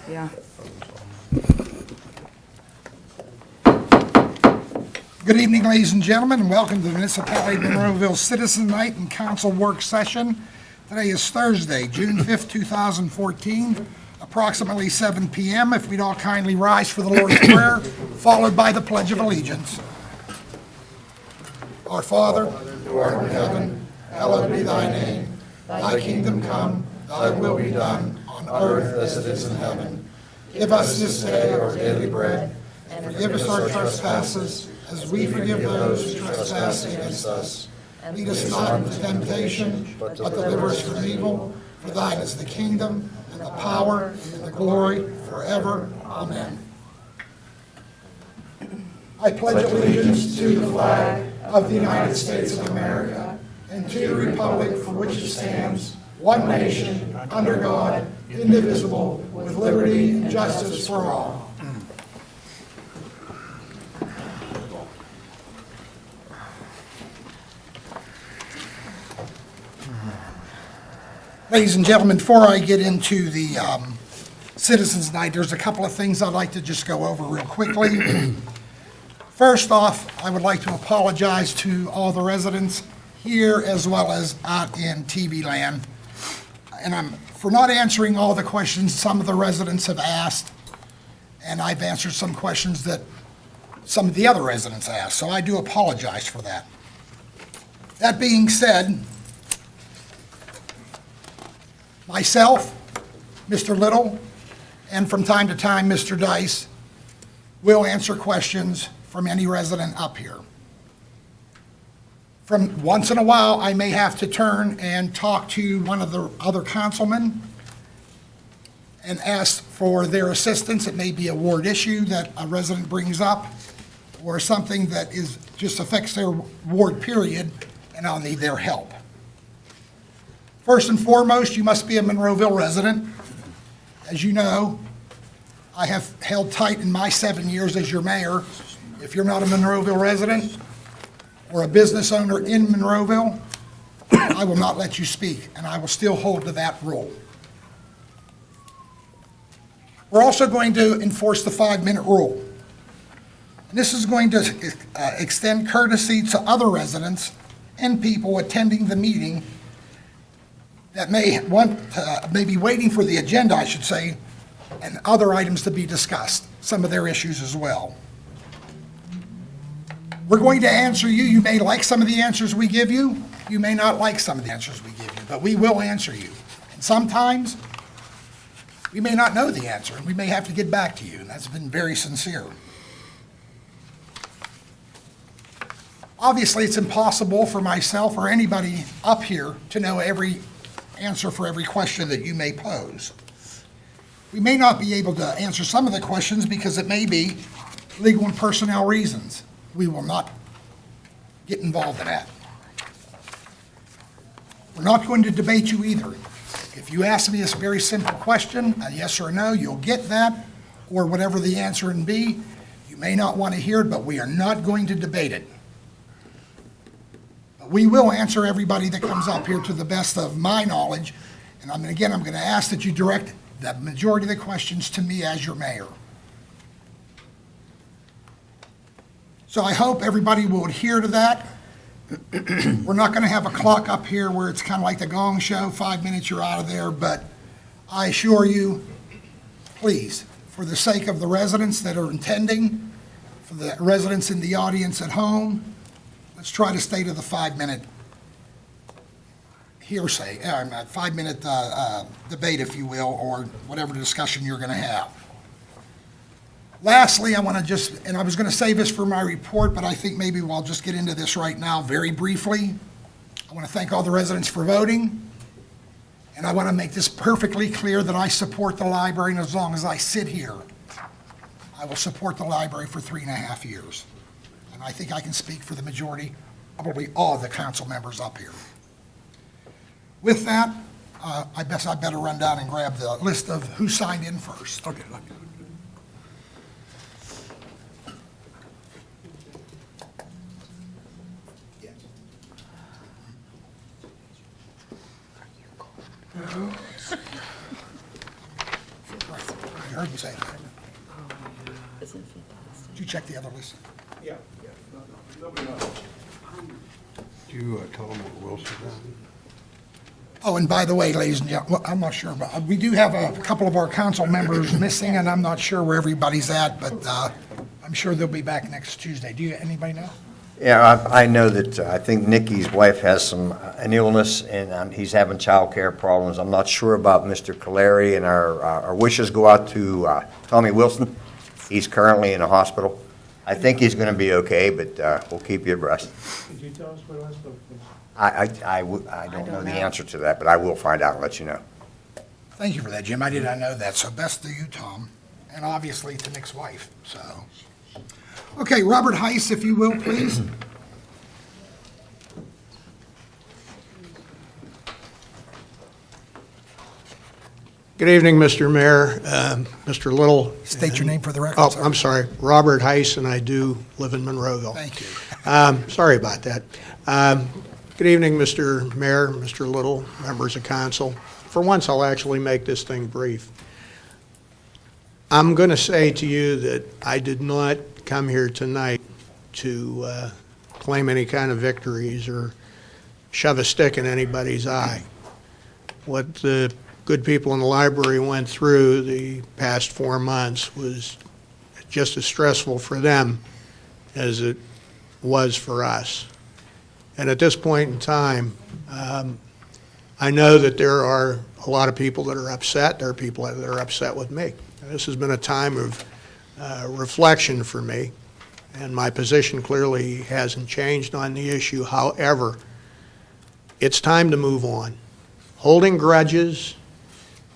Yeah. Good evening, ladies and gentlemen, and welcome to the Municipality of Monroeville Citizen Night and Council Work Session. Today is Thursday, June 5th, 2014, approximately 7 p.m. If we'd all kindly rise for the Lord's Prayer, followed by the Pledge of Allegiance. Our Father, who art in heaven, hallowed be thy name. Thy kingdom come, thy will be done, on earth as it is in heaven. Give us this day our daily bread, and forgive us our trespasses, as we forgive those who trespass against us. Lead us not into temptation, but deliver us from evil. For thine is the kingdom, and the power, and the glory, forever. Amen. I pledge allegiance to the flag of the United States of America, and to the republic for which it stands, one nation, under God, indivisible, with liberty and justice for all. Ladies and gentlemen, before I get into the Citizens Night, there's a couple of things I'd like to just go over real quickly. First off, I would like to apologize to all the residents here as well as out in TV land. And I'm for not answering all the questions some of the residents have asked, and I've answered some questions that some of the other residents asked, so I do apologize for that. That being said, myself, Mr. Little, and from time to time, Mr. Dice, will answer questions from any resident up here. From once in a while, I may have to turn and talk to one of the other councilmen and ask for their assistance. It may be a ward issue that a resident brings up or something that is just affects their ward period, and I'll need their help. First and foremost, you must be a Monroeville resident. As you know, I have held tight in my 7 years as your mayor. If you're not a Monroeville resident or a business owner in Monroeville, I will not let you speak, and I will still hold to that rule. We're also going to enforce the 5-minute rule. And this is going to extend courtesy to other residents and people attending the meeting that may be waiting for the agenda, I should say, and other items to be discussed, some of their issues as well. We're going to answer you. You may like some of the answers we give you. You may not like some of the answers we give you, but we will answer you. And sometimes we may not know the answer, and we may have to get back to you, and that's been very sincere. Obviously, it's impossible for myself or anybody up here to know every answer for every question that you may pose. We may not be able to answer some of the questions because it may be legal and personnel reasons. We will not get involved in that. We're not going to debate you either. If you ask me a very simple question, a yes or a no, you'll get that, or whatever the answer would be. You may not want to hear it, but we are not going to debate it. We will answer everybody that comes up here to the best of my knowledge. And I'm going to ask that you direct the majority of the questions to me as your mayor. So I hope everybody will adhere to that. We're not going to have a clock up here where it's kind of like the Gong Show, 5 minutes, you're out of there. But I assure you, please, for the sake of the residents that are attending, for the residents in the audience at home, let's try to stay to the 5-minute hearsay, 5-minute debate, if you will, or whatever discussion you're going to have. Lastly, I want to and I was going to save this for my report, but I think maybe I'll just get into this right now very briefly. I want to thank all the residents for voting, and I want to make this perfectly clear that I support the library, and as long as I sit here, I will support the library for 3.5 years. And I think I can speak for the majority, probably all of the council members up here. With that, I better run down and grab the list of who signed in first. Okay. heard him say that. Did you check the other list? Yeah. Nobody knows. Do you tell them what Wilson done? Oh, and by the way, ladies and gentlemen, well, I'm not sure, but we do have a couple of our council members missing, and I'm not sure where everybody's at, but I'm sure they'll be back next Tuesday. Anybody know? Yeah, I know that, I think Nikki's wife has an illness, and he's having child care problems. I'm not sure about Mr. Caleri, and our wishes go out to Tommy Wilson. He's currently in a hospital. I think he's going to be okay, but we'll keep you abreast. Could you tell us what else? I don't know the answer to that, but I will find out and let you know. Thank you for that, Jim. I did not know that, so best to you, Tom, and obviously to Nick's wife, so. Okay, Robert Heiss, if you will, please. Good evening, Mr. Mayor, Mr. Little. State your name for the record, Oh, sir. I'm sorry, Robert Heiss, and I do live in Monroeville. Thank you. Sorry about that. Good evening, Mr. Mayor, Mr. Little, members of council. For once, I'll actually make this thing brief. I'm going to say to you that I did not come here tonight to claim any kind of victories or shove a stick in anybody's eye. What the good people in the library went through the past 4 months was just as stressful for them as it was for us. And at this point in time, I know that there are a lot of people that are upset. There are people that are upset with me. This has been a time of reflection for me, and my position clearly hasn't changed on the issue. However, it's time to move on. Holding grudges,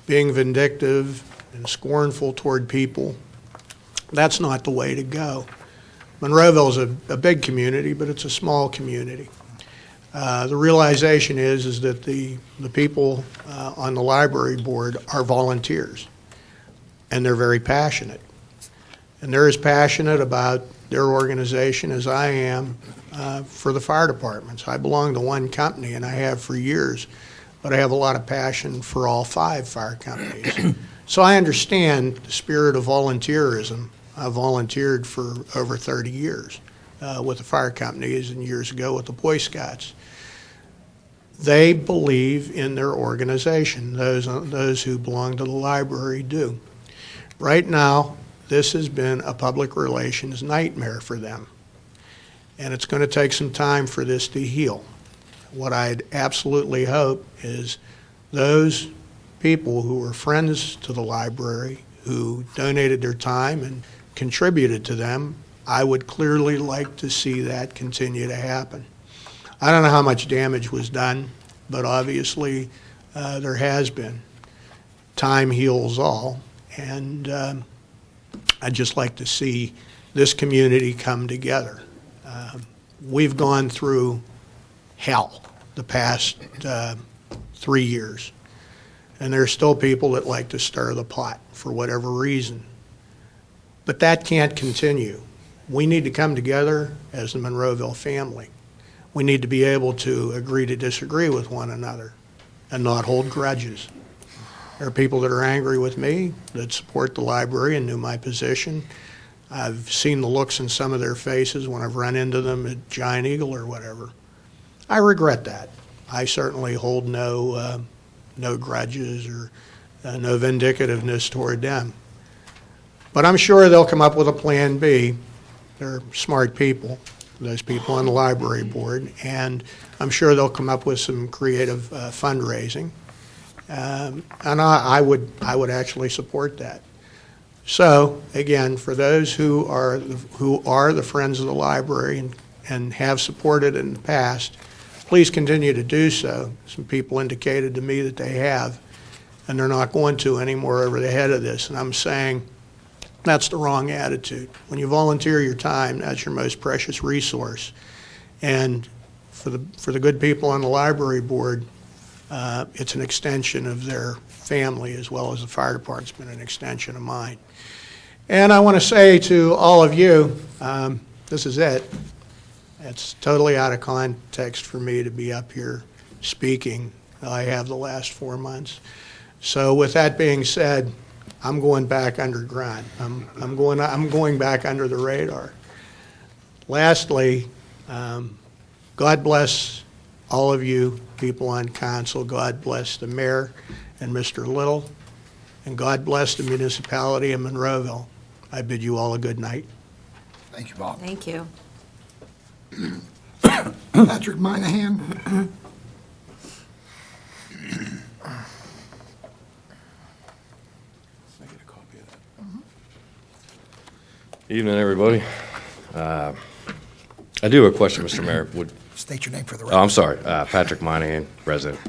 being vindictive and scornful toward people, that's not the way to go. Monroeville is a big community, but it's a small community. The realization is that the people on the library board are volunteers, and they're very passionate. And they're as passionate about their organization as I am for the fire departments. I belong to one company, and I have for years, but I have a lot of passion for all 5 fire companies. So I understand the spirit of volunteerism. I volunteered for over 30 years with the fire companies and years ago with the Boy Scouts. They believe in their organization. Those who belong to the library do. Right now, this has been a public relations nightmare for them, and it's going to take some time for this to heal. What I'd absolutely hope is those people who were friends to the library, who donated their time and contributed to them, I would clearly like to see that continue to happen. I don't know how much damage was done, but obviously there has been. Time heals all, and I'd just like to see this community come together. We've gone through hell the past 3 years, and there's still people that like to stir the pot for whatever reason. But that can't continue. We need to come together as the Monroeville family. We need to be able to agree to disagree with one another and not hold grudges. There are people that are angry with me that support the library and knew my position. I've seen the looks in some of their faces when I've run into them at Giant Eagle or whatever. I regret that. I certainly hold no grudges or no vindictiveness toward them. But I'm sure they'll come up with a plan B. They're smart people, those people on the library board, and I'm sure they'll come up with some creative fundraising. And I would actually support that. So again, for those who are the friends of the library and have supported it in the past, please continue to do so. Some people indicated to me that they have, and they're not going to anymore over the head of this. And I'm saying that's the wrong attitude. When you volunteer your time, that's your most precious resource. And for the good people on the library board, it's an extension of their family, as well as the fire department's been an extension of mine. And I want to say to all of you, this is it. It's totally out of context for me to be up here speaking. I have the last 4 months. So with that being said, I'm going back underground. I'm going back under the radar. Lastly, God bless all of you people on council. God bless the mayor and Mr. Little, and God bless the municipality of Monroeville. I bid you all a good night. Thank you, Bob. Thank you. Patrick Moynihan. Evening, everybody. I do have a question, Mr. Mayor. State your name for the Oh, record. I'm sorry, Patrick Moynihan, resident.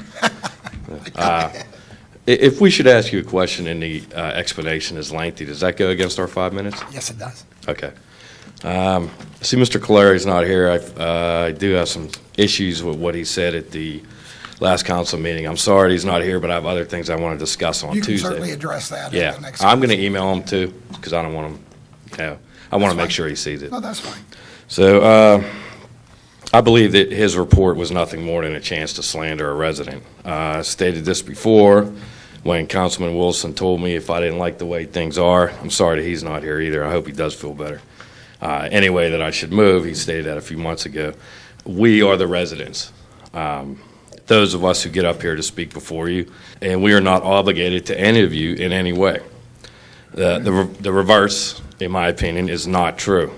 If we should ask you a question and the explanation is lengthy, does that go against our 5 minutes? Yes, it does. Okay. See, Mr. Caleri's not here. I do have some issues with what he said at the last council meeting. I'm sorry he's not here, but I have other things I want to discuss on You Tuesday. can certainly address that at Yeah, the next. I'm going to email him too, because I don't want him, I want to make fine. sure he sees it. No, that's fine. So, I believe that his report was nothing more than a chance to slander a resident. I stated this before when Councilman Wilson told me if I didn't like the way things are. I'm sorry that he's not here either. I hope he does feel better. Anyway, that I should move, he stated that a few months ago. We are the residents. Those of us who get up here to speak before you, and we are not obligated to any of you in any way. The reverse, in my opinion, is not true.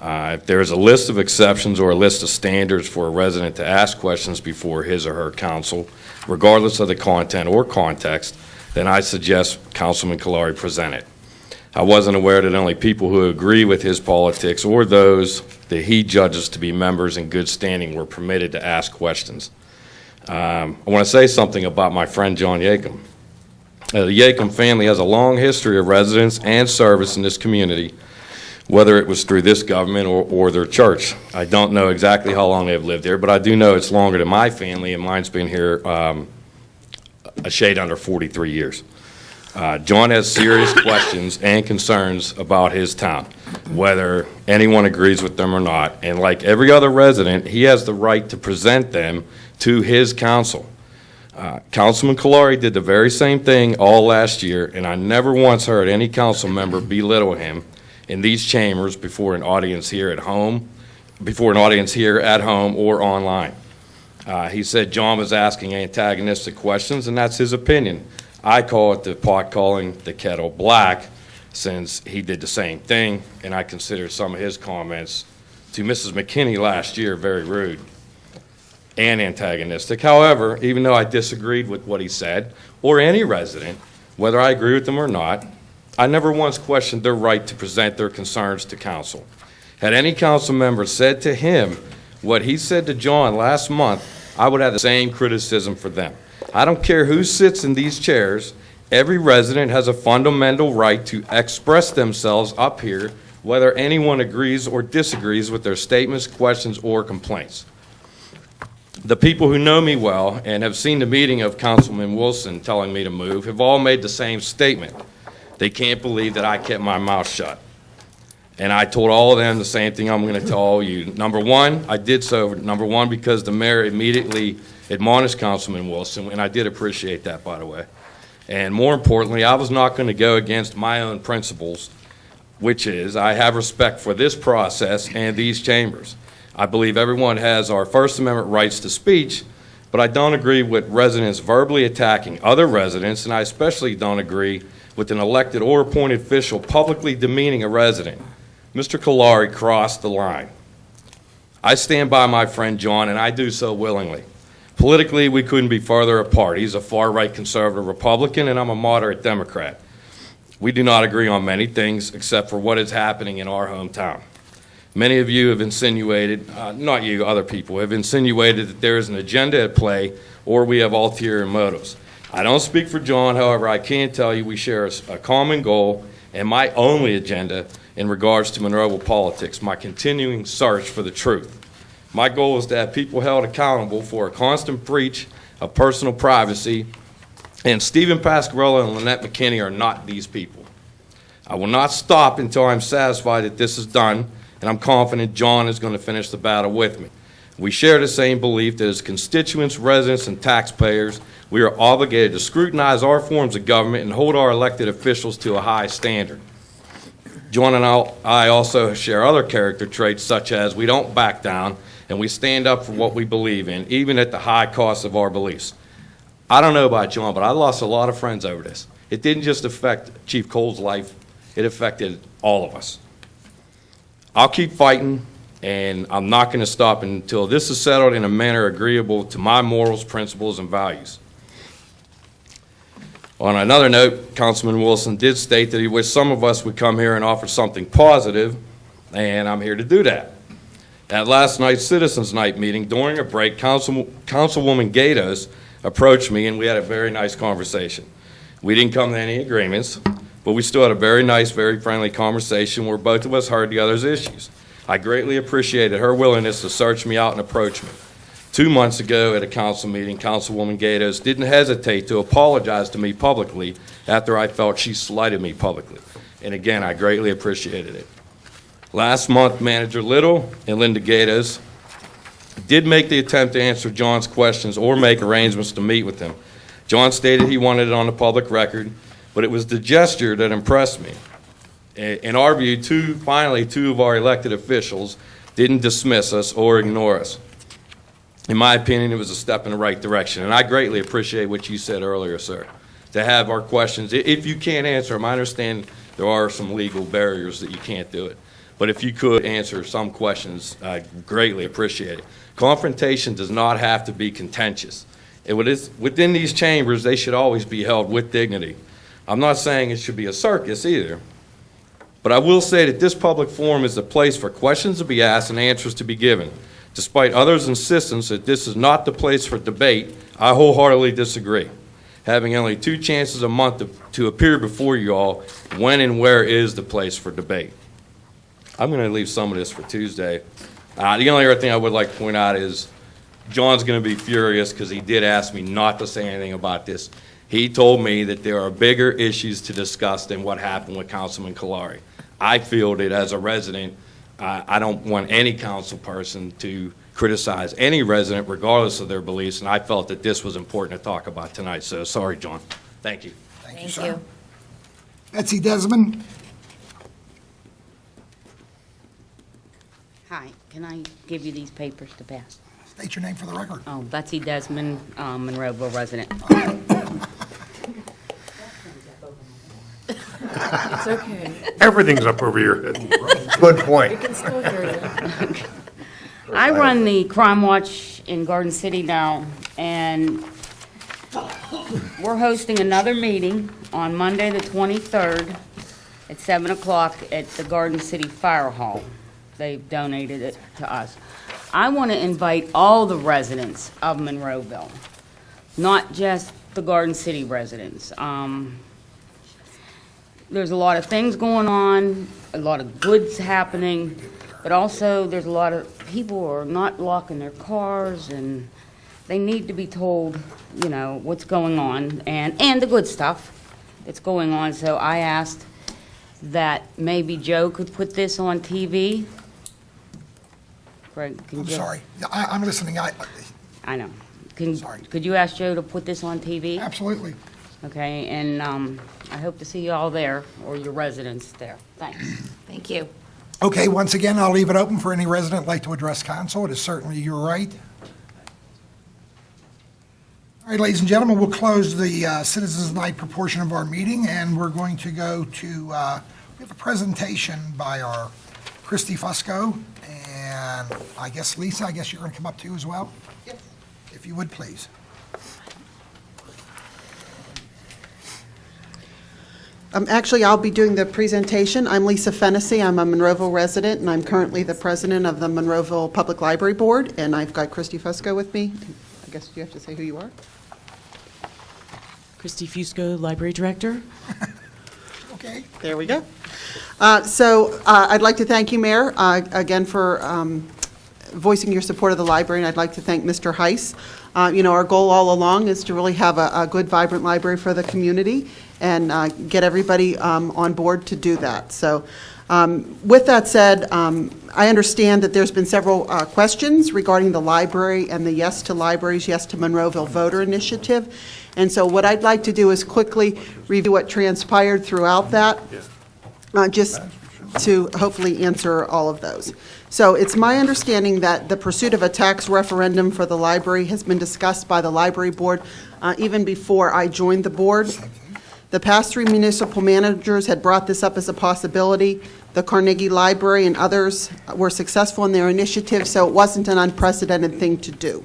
If there is a list of exceptions or a list of standards for a resident to ask questions before his or her council, regardless of the content or context, then I suggest Councilman Calari present it. I wasn't aware that only people who agree with his politics or those that he judges to be members in good standing were permitted to ask questions. I want to say something about my friend John Yakum. The Yakum family has a long history of residence and service in this community, whether it was through this government or their church. I don't know exactly how long they've lived here, but I do know it's longer than my family, and mine's been here a shade under 43 years. John has serious questions and concerns about his town, whether anyone agrees with them or not, and like every other resident, he has the right to present them to his council. Councilman Calari did the very same thing all last year, and I never once heard any council member belittle him in these chambers before an audience here at home, or online. He said John was asking antagonistic questions, and that's his opinion. I call it the pot calling the kettle black, since he did the same thing, and I consider some of his comments to Mrs. McKinney last year very rude and antagonistic. However, even though I disagreed with what he said, or any resident, whether I agree with them or not, I never once questioned their right to present their concerns to council. Had any council member said to him what he said to John last month, I would have the same criticism for them. I don't care who sits in these chairs, every resident has a fundamental right to express themselves up here, whether anyone agrees or disagrees with their statements, questions, or complaints. The people who know me well and have seen the meeting of Councilman Wilson telling me to move have all made the same statement. They can't believe that I kept my mouth shut. And I told all of them the same thing I'm going to tell all you. Number one, I did so, number one, because the mayor immediately admonished Councilman Wilson, and I did appreciate that, by the way. And more importantly, I was not going to go against my own principles, which is I have respect for this process and these chambers. I believe everyone has our First Amendment rights to speech, but I don't agree with residents verbally attacking other residents, and I especially don't agree with an elected or appointed official publicly demeaning a resident. Mr. Calari crossed the line. I stand by my friend John, and I do so willingly. Politically, we couldn't be farther apart. He's a far-right conservative Republican, and I'm a moderate Democrat. We do not agree on many things except for what is happening in our hometown. Many of you have insinuated, not you, other people, have insinuated that there is an agenda at play or we have ulterior motives. I don't speak for John, however, I can tell you we share a common goal and my only agenda in regards to Monroeville politics, my continuing search for the truth. My goal is to have people held accountable for a constant breach of personal privacy, and Stephen Pasquarello and Lynette McKinney are not these people. I will not stop until I'm satisfied that this is done, and I'm confident John is going to finish the battle with me. We share the same belief that as constituents, residents, and taxpayers, we are obligated to scrutinize our forms of government and hold our elected officials to a high standard. John and I also share other character traits such as we don't back down and we stand up for what we believe in, even at the high cost of our beliefs. I don't know about John, but I lost a lot of friends over this. It didn't just affect Chief Cole's life, it affected all of us. I'll keep fighting, and I'm not going to stop until this is settled in a manner agreeable to my morals, principles, and values. On another note, Councilman Wilson did state that he wished some of us would come here and offer something positive, and I'm here to do that. At last night's Citizens Night meeting, during a break, Councilwoman Gatos approached me, and we had a very nice conversation. We didn't come to any agreements, but we still had a very nice, very friendly conversation where both of us heard the other's issues. I greatly appreciated her willingness to search me out and approach me. 2 months ago at a council meeting, Councilwoman Gatos didn't hesitate to apologize to me publicly after I felt she slighted me publicly. And again, I greatly appreciated it. Last month, Manager Little and Linda Gatos did make the attempt to answer John's questions or make arrangements to meet with him. John stated he wanted it on the public record, but it was the gesture that impressed me. In our view, finally, two of our elected officials didn't dismiss us or ignore us. In my opinion, it was a step in the right direction, and I greatly appreciate what you said earlier, sir, to have our questions. If you can't answer them, I understand there are some legal barriers that you can't do it, but if you could answer some questions, I greatly appreciate it. Confrontation does not have to be contentious. Within these chambers, they should always be held with dignity. I'm not saying it should be a circus either, but I will say that this public forum is a place for questions to be asked and answers to be given. Despite others' insistence that this is not the place for debate, I wholeheartedly disagree. Having only 2 chances a month to appear before you all, when and where is the place for debate? I'm going to leave some of this for Tuesday. The only other thing I would like to point out is John's going to be furious because he did ask me not to say anything about this. He told me that there are bigger issues to discuss than what happened with Councilman Kalari. I feel that as a resident, I don't want any council person to criticize any resident regardless of their beliefs, and I felt that this was important to talk about tonight. So sorry, John. Thank you. Thank you, sir. Betsy Desmond. Hi, can I give you these papers to pass? State your name for the record. Oh, Betsy Desmond, Monroeville resident. It's okay. Everything's up over your head. Good point. We can still hear you. I run the Crime Watch in Garden City now, and we're hosting another meeting on Monday, the 23rd, at 7 o'clock at the Garden City Fire Hall. They've donated it to us. I want to invite all the residents of Monroeville, not just the Garden City residents. There's a lot of things going on, a lot of goods happening, but also there's a lot of people who are not locking their cars, and they need to be told, you know, what's going on and the good stuff that's going on. So I asked that maybe Joe could put this on TV. Greg, can I'm you? sorry. I'm listening. I know. Sorry. Could you ask Joe to put this on TV? Absolutely. Okay, and I hope to see you all there, or your residents there. Thanks. Thank you. Okay, once again, I'll leave it open for any resident like to address council. It is certainly your right. All right, ladies and gentlemen, we'll close the Citizens Night proportion of our meeting, and we're going to go to, we have a presentation by our Christy Fusco, and I guess, Lisa, I guess you're going to come up too as well? Yes. If you would, please. Actually, I'll be doing the presentation. I'm Lisa Fennessy. I'm a Monroeville resident, and I'm currently the president of the Monroeville Public Library Board, and I've got Christy Fusco with me. I guess you have to say who you are. Christy Fusco, Library Director. Okay. There we go. I'd like to thank you, Mayor, again for voicing your support of the library, and I'd like to thank Mr. Heiss. Our goal all along is to really have a good, vibrant library for the community and get everybody on board to do that. So With that said, I understand that there's been several questions regarding the library and the Yes to Libraries, Yes to Monroeville voter initiative. And so what I'd like to do is quickly review what transpired throughout that, just to hopefully answer all of those. So it's my understanding that the pursuit of a tax referendum for the library has been discussed by the library board even before I joined the board. The past 3 municipal managers had brought this up as a possibility. The Carnegie Library and others were successful in their initiative, so it wasn't an unprecedented thing to do.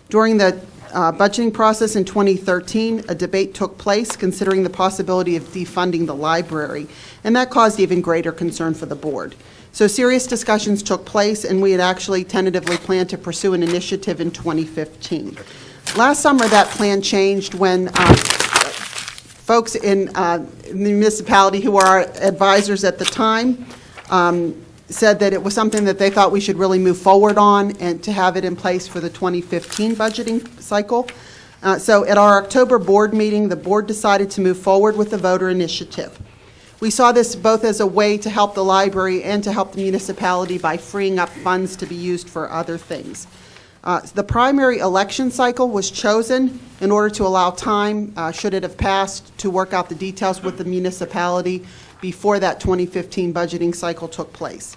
During the budgeting process in 2013, a debate took place considering the possibility of defunding the library, and that caused even greater concern for the board. So serious discussions took place, and we had actually tentatively planned to pursue an initiative in 2015. Last summer, that plan changed when folks in the municipality who were our advisors at the time said that it was something that they thought we should really move forward on and to have it in place for the 2015 budgeting cycle. So at our October board meeting, the board decided to move forward with the voter initiative. We saw this both as a way to help the library and to help the municipality by freeing up funds to be used for other things. The primary election cycle was chosen in order to allow time, should it have passed, to work out the details with the municipality before that 2015 budgeting cycle took place.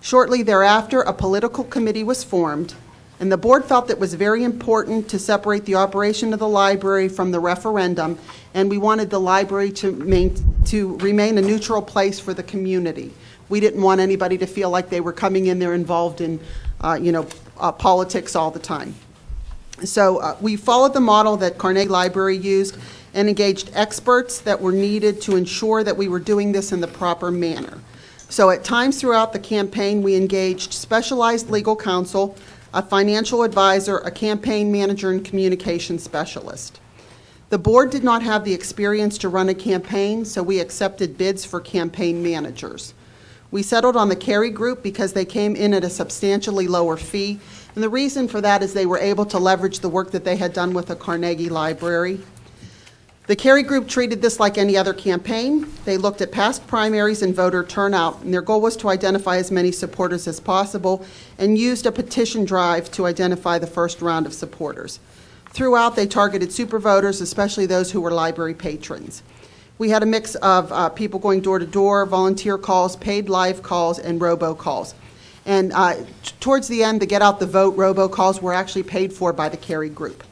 Shortly thereafter, a political committee was formed, and the board felt that it was very important to separate the operation of the library from the referendum, and we wanted the library to remain a neutral place for the community. We didn't want anybody to feel like they were coming in there involved in politics all the time. So we followed the model that Carnegie Library used and engaged experts that were needed to ensure that we were doing this in the proper manner. So at times throughout the campaign, we engaged specialized legal counsel, a financial advisor, a campaign manager, and communication specialist. The board did not have the experience to run a campaign, so we accepted bids for campaign managers. We settled on the Carey Group because they came in at a substantially lower fee, and the reason for that is they were able to leverage the work that they had done with the Carnegie Library. The Carey Group treated this like any other campaign. They looked at past primaries and voter turnout, and their goal was to identify as many supporters as possible and used a petition drive to identify the first round of supporters. Throughout, they targeted super voters, especially those who were library patrons. We had a mix of people going door to door, volunteer calls, paid live calls, and robocalls. And towards the end, the Get Out the Vote robocalls were actually paid for by the Carey Group.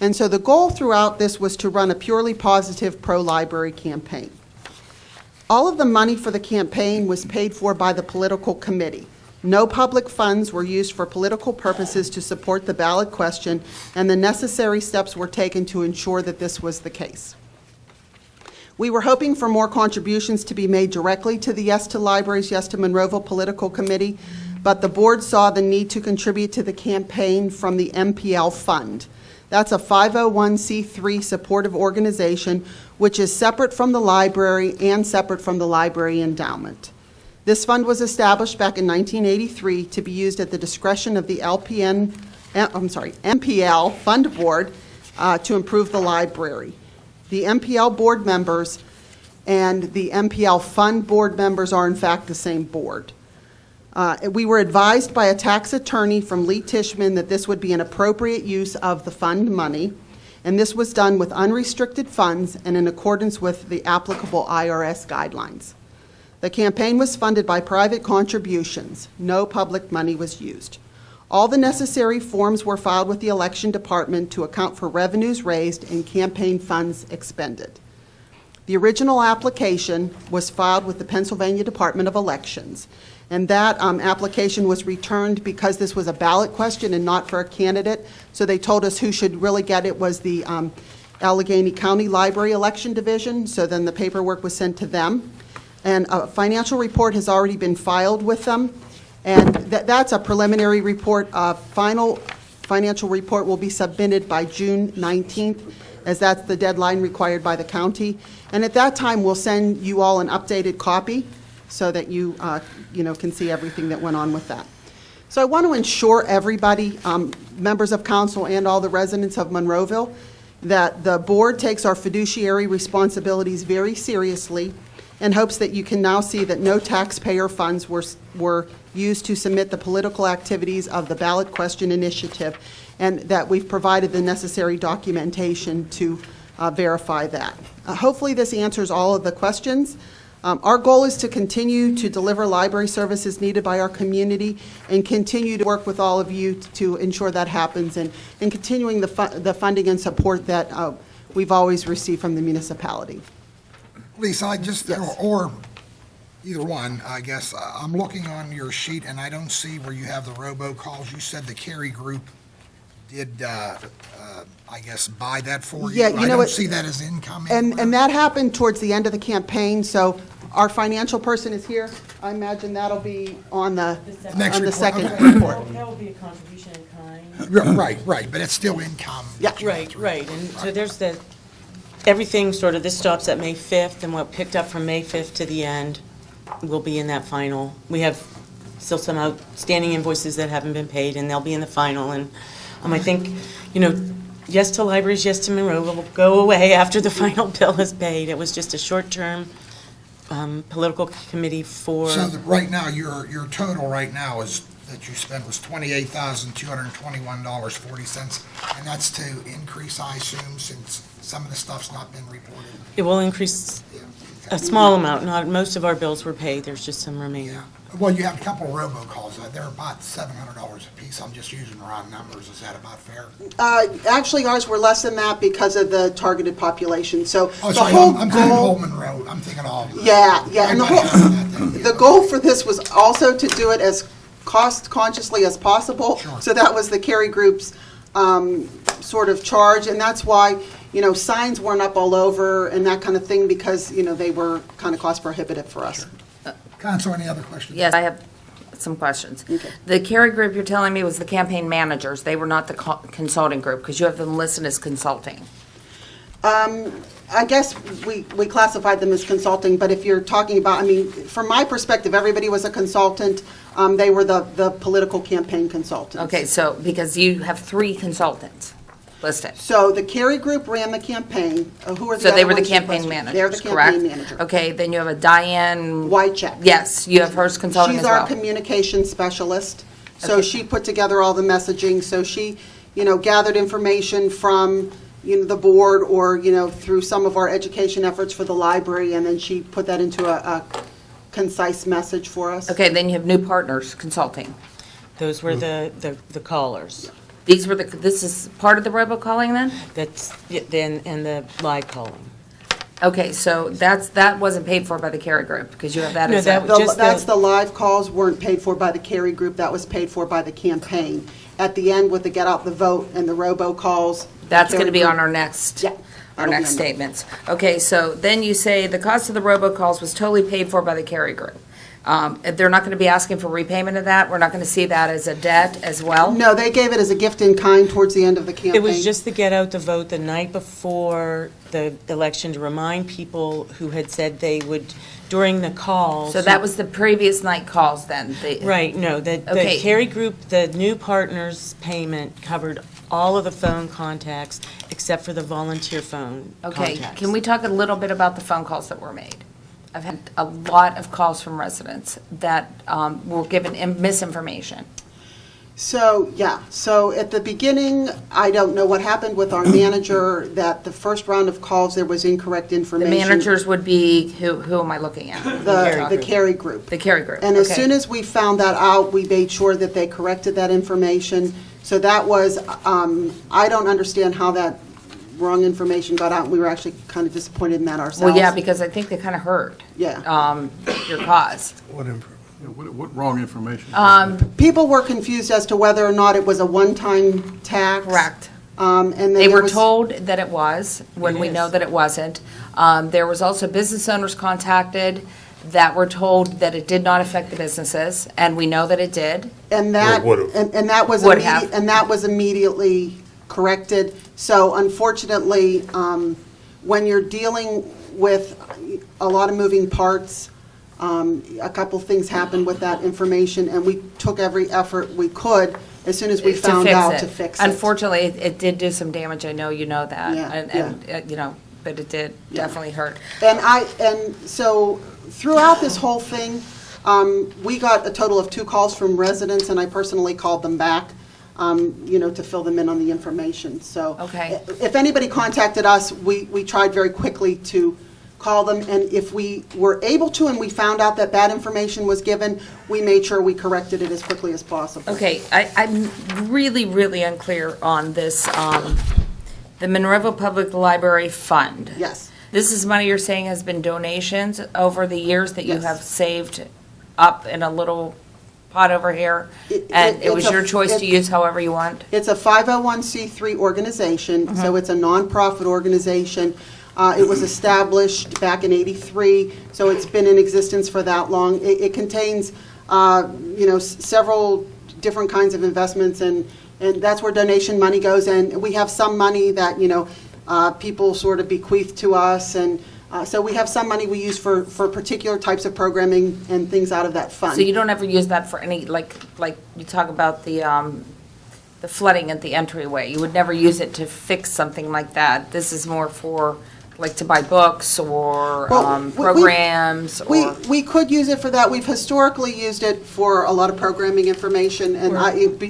And so the goal throughout this was to run a purely positive pro-library campaign. All of the money for the campaign was paid for by the political committee. No public funds were used for political purposes to support the ballot question, and the necessary steps were taken to ensure that this was the case. We were hoping for more contributions to be made directly to the Yes to Libraries, Yes to Monroeville Political Committee, but the board saw the need to contribute to the campaign from the MPL Fund. That's a 501c3 supportive organization, which is separate from the library and separate from the library endowment. This fund was established back in 1983 to be used at the discretion of the MPL Fund Board to improve the library. The MPL board members and the MPL Fund board members are in fact the same board. We were advised by a tax attorney from Lee Tishman that this would be an appropriate use of the fund money, and this was done with unrestricted funds and in accordance with the applicable IRS guidelines. The campaign was funded by private contributions. No public money was used. All the necessary forms were filed with the election department to account for revenues raised and campaign funds expended. The original application was filed with the Pennsylvania Department of Elections, and that application was returned because this was a ballot question and not for a candidate, so they told us who should really get it was the Allegheny County Library Election Division, so then the paperwork was sent to them. And a financial report has already been filed with them, and that's a preliminary report. Final financial report will be submitted by June 19th, as that's the deadline required by the county. And at that time, we'll send you all an updated copy so that you can see everything that went on with that. So I want to ensure everybody, members of council and all the residents of Monroeville, that the board takes our fiduciary responsibilities very seriously, in hopes that you can now see that no taxpayer funds were used to submit the political activities of the ballot question initiative, and that we've provided the necessary documentation to verify that. Hopefully this answers all of the questions. Our goal is to continue to deliver library services needed by our community and continue to work with all of you to ensure that happens, and continuing the funding and support that we've always received from the municipality. Lisa, I just, Yes. or either one, I guess, I'm looking on your sheet and I don't see where you have the robocalls. You said the Cary Group did, I guess, buy that for you. Yeah, you know I don't what- see that as income And anywhere. that happened towards the end of the campaign, so our financial person is here. I imagine that'll be on the Next report, second okay. report. That will be a contribution in kind. Right, but it's still income. Yeah. Right, and so there's everything sort of, this stops at May 5th, and what picked up from May 5th to the end will be in that final. We have still some outstanding invoices that haven't been paid, and they'll be in the final, and I think, yes to libraries, yes to Monroe will go away after the final bill is paid. It was just a short-term political committee for. So right now, your total right now is, that you spent was $28,221.40, and that's to increase, I assume, since some of the stuff's not been reported. It will increase Yeah, a okay. small amount, not, most of our bills were paid, there's just some remaining. Yeah. Well, you have a couple of robocalls. They're about $700 a piece. I'm just using round numbers. Is that about fair? Actually, ours were less than that because of the targeted population, so Oh, the sorry, whole I'm thinking goal. Holman Road. I'm thinking all. Yeah, and the whole, The the goal for this was also to do it as cost-consciously as possible. Sure. So that was the Cary Group's sort of charge, and that's why, signs weren't up all over and that kind of thing, because, they were kind of cost prohibitive for us. Council, any other questions? Yes, I have some questions. Okay. The Cary Group you're telling me was the campaign managers. They were not the consulting group, because you have them listed as consulting. I guess we classified them as consulting, but if you're talking about, from my perspective, everybody was a consultant. They were the political campaign consultants. Okay, so, because you have 3 consultants listed. So the Cary Group ran the campaign. Who are the So they other were the ones you campaign questioned? They're the managers, correct? campaign manager. Okay, then you have a Diane. Whitecheck. Yes, you have hers consulting as She's our well. communication specialist. So Okay. she put together all the messaging. So she, gathered information from, the board or, through some of our education efforts for the library, and then she put that into a concise message for us. Okay, then you have new partners consulting. Those were the callers. These were this is part of the robocalling then? That's, then, and the live calling. Okay, so that wasn't paid for by the Cary Group, because you have that No, as that a. was- Just That's the- the live calls weren't paid for by the Cary Group. That was paid for by the campaign. At the end with the get out the vote and the robocalls. That's the going to be Cary on Group- our next, Yeah, our that'll be next on there. statements. Okay, so then you say the cost of the robocalls was totally paid for by the Cary Group. They're not going to be asking for repayment of that? We're not going to see that as a debt as well? No, they gave it as a gift in kind towards the end of the campaign. It was just the get out the vote the night before the election to remind people who had said they would, during the calls. So that was the previous night calls then? Right, no, the Okay. Cary Group, the new partners payment covered all of the phone contacts except for the volunteer phone Okay, contacts. can we talk a little bit about the phone calls that were made? I've had a lot of calls from residents that were given misinformation. So at the beginning, I don't know what happened with our manager, that the first round of calls, there was incorrect The information. managers would be, who am I looking at? The Cary Group. The Cary Group, And as okay. soon as we found that out, we made sure that they corrected that information. So that was, I don't understand how that wrong information got out. We were actually kind of disappointed in that ourselves. Well, yeah, because I think they kind of hurt. Yeah. Your cause. What wrong information? People were confused as to whether or not it was a one-time tax. Correct. And then They there were was- told that it was, when It we is. know that it wasn't. There was also business owners contacted that were told that it did not affect the businesses, and we know that it did. And that, Or would've. and that was Would have. and that was immediately corrected. So unfortunately, when you're dealing with a lot of moving parts, a couple things happened with that information, and we took every effort we could as soon as we found out to fix it. Unfortunately, it did do some damage, I know you know that. Yeah, And, you know, but it did Yeah. definitely hurt. And so throughout this whole thing, we got a total of 2 calls from residents, and I personally called them back, to fill them in on the information. So Okay. if anybody contacted us, we tried very quickly to call them, and if we were able to and we found out that bad information was given, we made sure we corrected it as quickly as possible. Okay, I'm really, really unclear on this, the Monroeville Public Library Fund. Yes. This is money you're saying has been donations over the years that you Yes. have saved up in a little pot over here? And it was your choice to use however you want? It's a 501c3 organization, so it's a nonprofit organization. It was established back in '83, so it's been in existence for that long. It contains, several different kinds of investments, and that's where donation money goes. And we have some money that, people sort of bequeath to us, and so we have some money we use for particular types of programming and things out of that fund. So you don't ever use that for any, like you talk about the flooding at the entryway. You would never use it to fix something like that. This is more for, like, to buy books or Well, programs or... We could use it for that. We've historically used it for a lot of programming information, and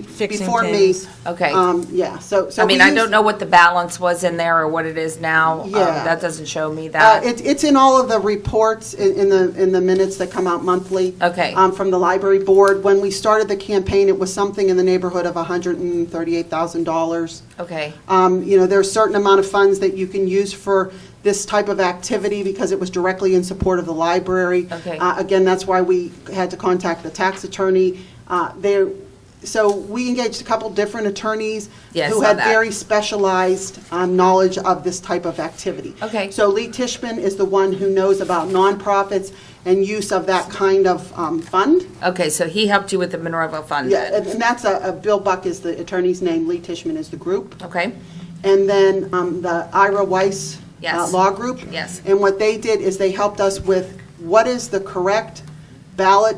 fixing before me. things. Okay. Yeah, so. I mean, we I use- don't know what the balance was in there or what it is now. Yeah. That doesn't show me that. It's in all of the reports in the minutes that come out monthly. Okay. From the library board. When we started the campaign, it was something in the neighborhood of $138,000. Okay. There's a certain amount of funds that you can use for this type of activity because it was directly in support of the library. Okay. Again, that's why we had to contact the tax attorney. So we engaged a couple different attorneys Yeah, I who saw had that. very specialized knowledge of this type of activity. Okay. So Lee Tishman is the one who knows about nonprofits and use of that kind of fund. Okay, so he helped you with the Monroeville Fund Yeah, then? and that's Bill Buck is the attorney's name, Lee Tishman is the group. Okay, And then the Ira Weiss Yes. Law Group. Yes. And what they did is they helped us with what is the correct ballot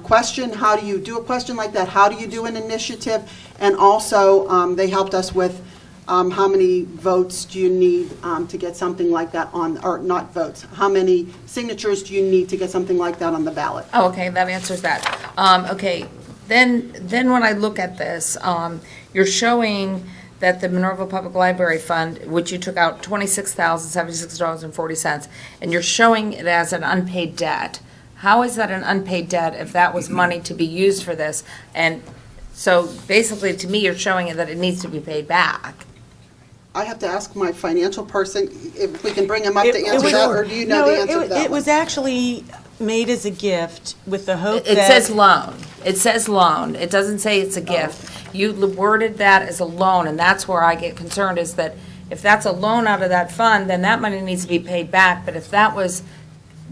question? How do you do a question like that? How do you do an initiative? And also, they helped us with how many votes do you need to get something like that on, or not votes, how many signatures do you need to get something like that on the ballot? oh, okay, that answers that. Okay, then when I look at this, you're showing that the Monroeville Public Library Fund, which you took out $26,076.40, and you're showing it as an unpaid debt. How is that an unpaid debt if that was money to be used for this? And so basically, to me, you're showing it that it needs to be paid back. I have to ask my financial person if we can bring him up It- to it answer was- that, or do you know the answer to that It was one? actually made as a gift with the hope that... It says loan. It says loan. It doesn't say it's a gift. You worded that as a loan, and that's where I get concerned, is that if that's a loan out of that fund, then that money needs to be paid back. But if that was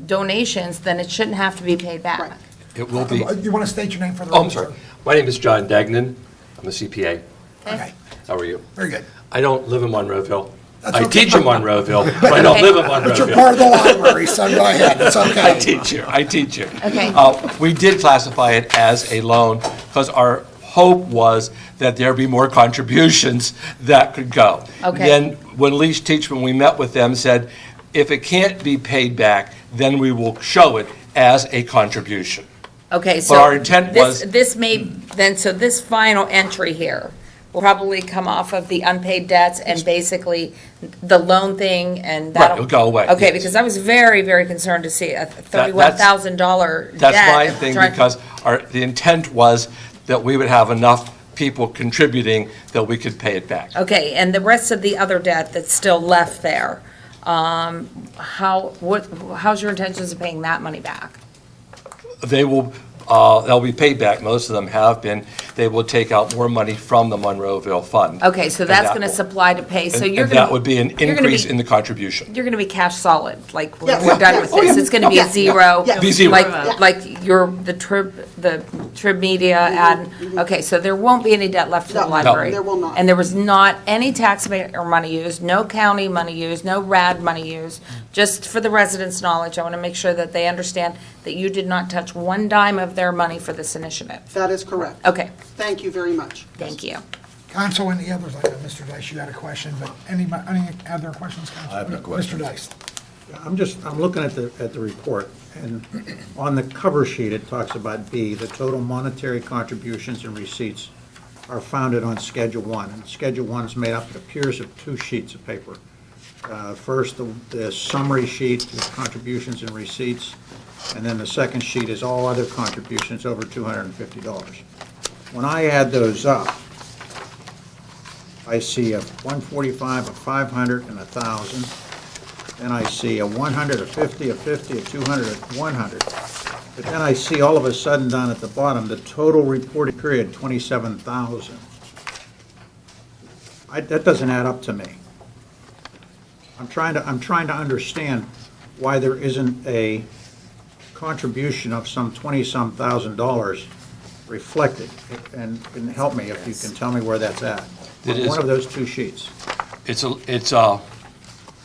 donations, then it shouldn't have to be paid Right. back. It will be, You want to state your name for the oh, I'm record? sorry. My name is John Degnan. I'm a CPA. Okay, How are you? very good. I don't live in Monroeville. That's I okay. teach in Monroeville, but I don't Okay. live in But you're part of Monroeville. the library, so go ahead, it's okay. I teach here, I teach here. Okay. We did classify it as a loan because our hope was that there'd be more contributions that could go. Okay. Then, when Lee's teacher, when we met with them, said, if it can't be paid back, then we will show it as a contribution. Okay, so. our intent was- This may, then, so this final entry here will probably come off of the unpaid debts and basically the loan thing, and that'll. it'll go away, Okay, yes. because I was very, very concerned to see a $31,000 debt. That's my thing, trying- because the intent was that we would have enough people contributing that we could pay it back. Okay, and the rest of the other debt that's still left there, how's your intentions of paying that money back? They will, they'll be paid back, most of them have been. They will take out more money from the Monroeville Fund. Okay, so And that's that going to will- supply to pay, so and- you're and going to. that would be an increase in the contribution. You're going to be cash solid, like, when Yes, we're done yes, with oh, this. yeah, It's going to be a yeah, zero. yeah. Be zero. Like the Trib Media ad, okay, so there won't be any debt left to the No, no, library. there will not. And there was not any taxpayer money used, no county money used, no RAD money used. Just for the residents' knowledge, I want to make sure that they understand that you did not touch one dime of their money for this initiative. That is correct. Okay, Thank you very much. thank you. Council, any others? I know, Mr. Dice, you had a question, but any other questions, Council? I have no questions. Mr. Dice? I'm looking at the report, and on the cover sheet, it talks about B, the total monetary contributions and receipts are founded on Schedule 1. And Schedule 1 is made up, it appears, of 2 sheets of paper. First, the summary sheet with contributions and receipts, and then the second sheet is all other contributions over $250. When I add those up, I see a 145, a 500, and a 1,000. Then I see a 100, a 50, a 50, a 200, a 100. But then I see all of a sudden down at the bottom, the total reported period, 27,000. That doesn't add up to me. I'm trying to understand why there isn't a contribution of some 20-some thousand dollars reflected. And help me if you can tell me where that's at. It is- One of those 2 sheets. It's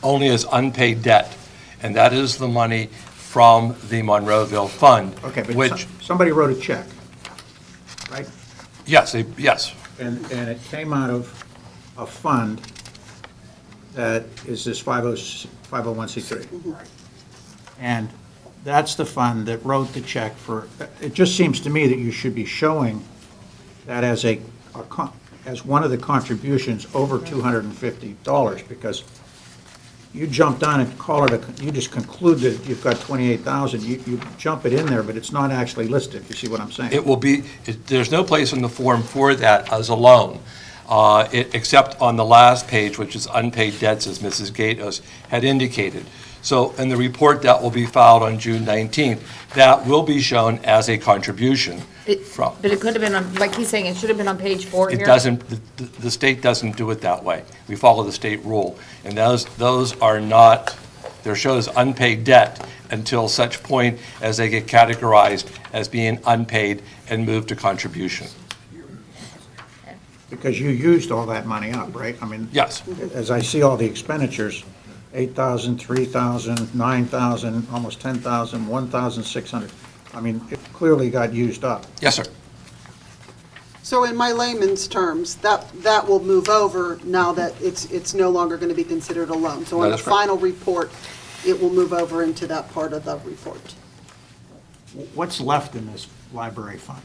only as unpaid debt, and that is the money from the Monroeville Fund. Okay, but which, somebody wrote a check, right? yes, yes, And it came out of a fund that is this 501c3. And that's the fund that wrote the check for, it just seems to me that you should be showing that as as one of the contributions over $250, because you jumped on and you just conclude that you've got 28,000. You jump it in there, but it's not actually listed. You see what I'm saying? it will be, there's no place in the form for that as a loan, except on the last page, which is unpaid debts, as Mrs. Gatos had indicated. So in the report that will be filed on June 19th, that will be shown as a contribution from. But it could have been on, like he's saying, it should have been on page 4 here. It doesn't, the state doesn't do it that way. We follow the state rule. And those are not, they're shown as unpaid debt until such point as they get categorized as being unpaid and moved to contribution. Because you used all that money up, right? I mean, Yes. as I see all the expenditures, 8,000, 3,000, 9,000, almost 10,000, 1,600. I mean, it clearly got used up. Yes, sir. So in my layman's terms, that will move over now that it's no longer going to be considered a loan. So on That the is correct. final report, it will move over into that part of the report. What's left in this library fund?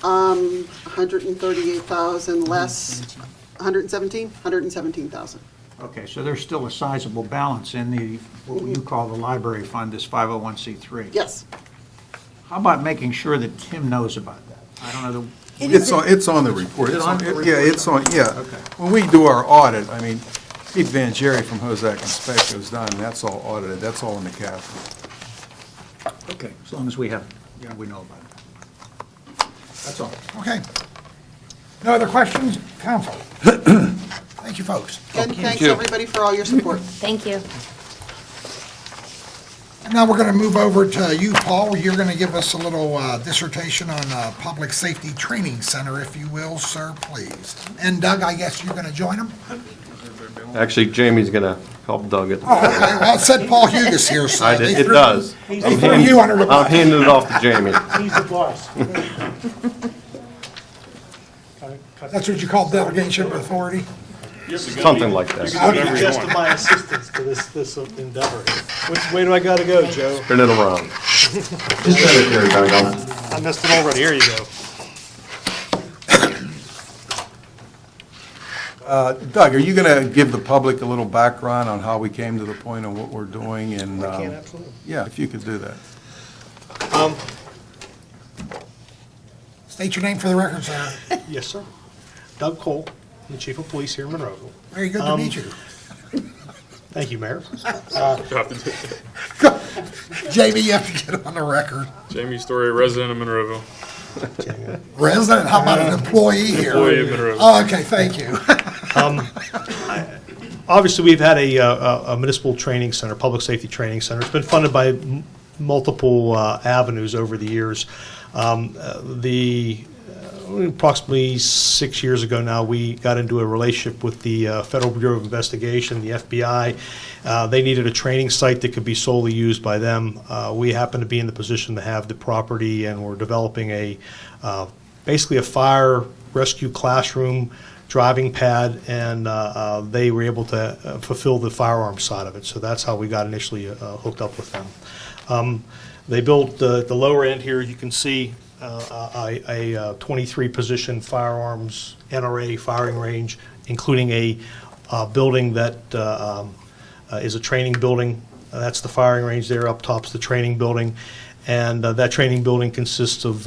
138,000 less, 117,000. Okay, so there's still a sizable balance in the, what you call the library fund, this 501c3. Yes. How about making sure that Tim knows about that? I don't know, It's on the report. Is it on the report? Yeah, it's on, yeah. Okay. When we do our audit, I mean, Pete Van Jerry from Hozak Inspect goes down, and that's all audited. That's all in the capital. okay, as long as we know about it. That's all. Okay. No other questions, Council? Thank you, folks. And thanks, you. everybody, for all your support. Thank you. And now we're going to move over to you, Paul. You're going to give us a little dissertation on Public Safety Training Center, if you will, sir, please. And Doug, I guess you're going to join him? Actually, Jamie's going to help Doug at the Oh, okay. Well, it said Paul Hugus here, so. I did- It does. They threw you under the I'm bus. handing it off to Jamie. He's the boss. That's what you call delegation of authority? Something like that. You're just my assistance to this endeavor. Which way do I gotta go, Joe? Turn it around. Just set it there, Doug. I missed it already. Here you go. Doug, are you going to give the public a little background on how we came to the point of what we're doing? And I can, absolutely. yeah, if you could do that. State your name for the record, sir. Yes, sir. Doug Cole, the chief of police here in Monroeville. Very good to meet you. Thank you, Mayor. Jamie, you have to get on the record. Jamie Story, resident of Monroeville. Resident, how about an employee here? Employee of Monroeville. Oh, okay, thank you. Obviously, we've had a municipal training center, public safety training center. It's been funded by multiple avenues over the years. Approximately 6 years ago now, we got into a relationship with the Federal Bureau of Investigation, the FBI. They needed a training site that could be solely used by them. We happen to be in the position to have the property, and we're developing basically a fire rescue classroom driving pad, and they were able to fulfill the firearms side of it. So that's how we got initially hooked up with them. They built the lower end here, you can see a 23-position firearms NRA firing range, including a building that is a training building. That's the firing range there. Up top's the training building. And that training building consists of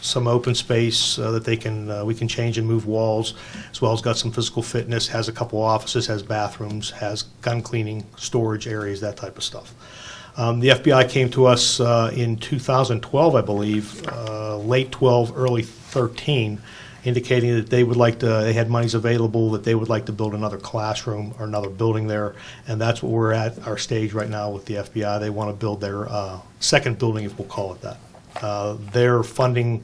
some open space that we can change and move walls, as well as got some physical fitness, has a couple offices, has bathrooms, has gun cleaning, storage areas, that type of stuff. The FBI came to us in 2012, I believe, late 12, early 13, indicating that they had monies available, that they would like to build another classroom or another building there, and that's what we're at our stage right now with the FBI. They want to build their second building, if we'll call it that. Their funding,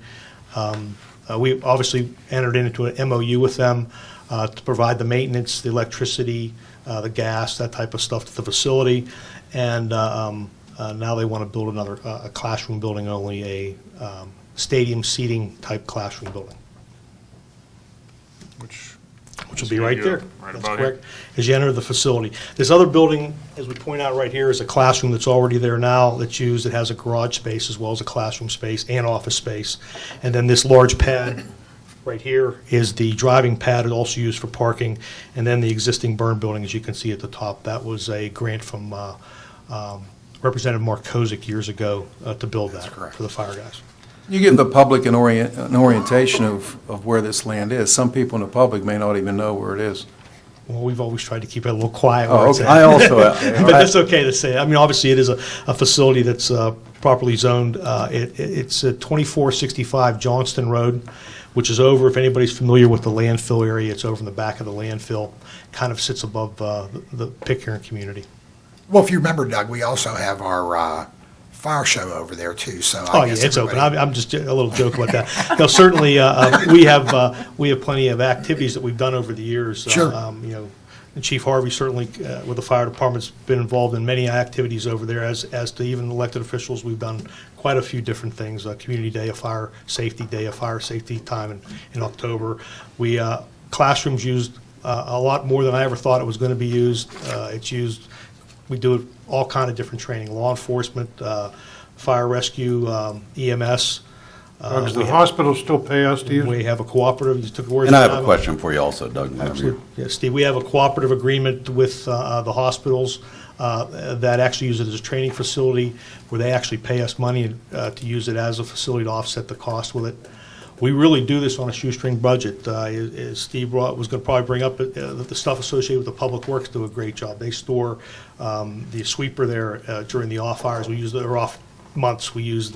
we obviously entered into an MOU with them to provide the maintenance, the electricity, the gas, that type of stuff to the facility, and now they want to build another a classroom building, only a stadium seating type classroom building. Which will be right there. Right That's about correct. As you enter the facility. This other building, as we point out right here, is a classroom that's already there now that's used. It has a garage space as well as a classroom space and office space. And then this large pad right here is the driving pad, also used for parking. And then the existing burn building, as you can see at the top, that was a grant from Representative Mark Kozik years ago to build that for the fire guys. You give the public an orientation of where this land is. Some people in the public may not even know where it is. Well, we've always tried to keep it a little quiet. Oh, where it's okay. at. I also- But that's okay to say. I mean, obviously, it is a facility that's properly zoned. It's at 2465 Johnston Road, which is over, if anybody's familiar with the landfill area, it's over in the back of the landfill, kind of sits above the Pitcairn community. Well, if you remember, Doug, we also have our fire show over there too, so. Oh, I yeah, guess it's open. everybody- I'm just a little joke about that. No, certainly, we have plenty of activities that we've done over the years. Sure. You know, and Chief Harvey certainly, with the fire department's been involved in many activities over there, as to even elected officials. We've done quite a few different things. Community Day of Fire Safety time in October. We, classrooms used a lot more than I ever thought it was going to be used. It's used, we do all kind of different training, law enforcement, fire rescue, EMS. Doug, does the hospital still pay us to use? We have a cooperative, you took the words And I out have of a my mouth. question for you also, Doug. whenever you're- Absolutely. Yes, Steve, we have a cooperative agreement with the hospitals that actually use it as a training facility, where they actually pay us money to use it as a facility to offset the cost with it. We really do this on a shoestring budget. As Steve was going to probably bring up, the stuff associated with the public works do a great job. They store the sweeper there during the off hours. We use their off months. We use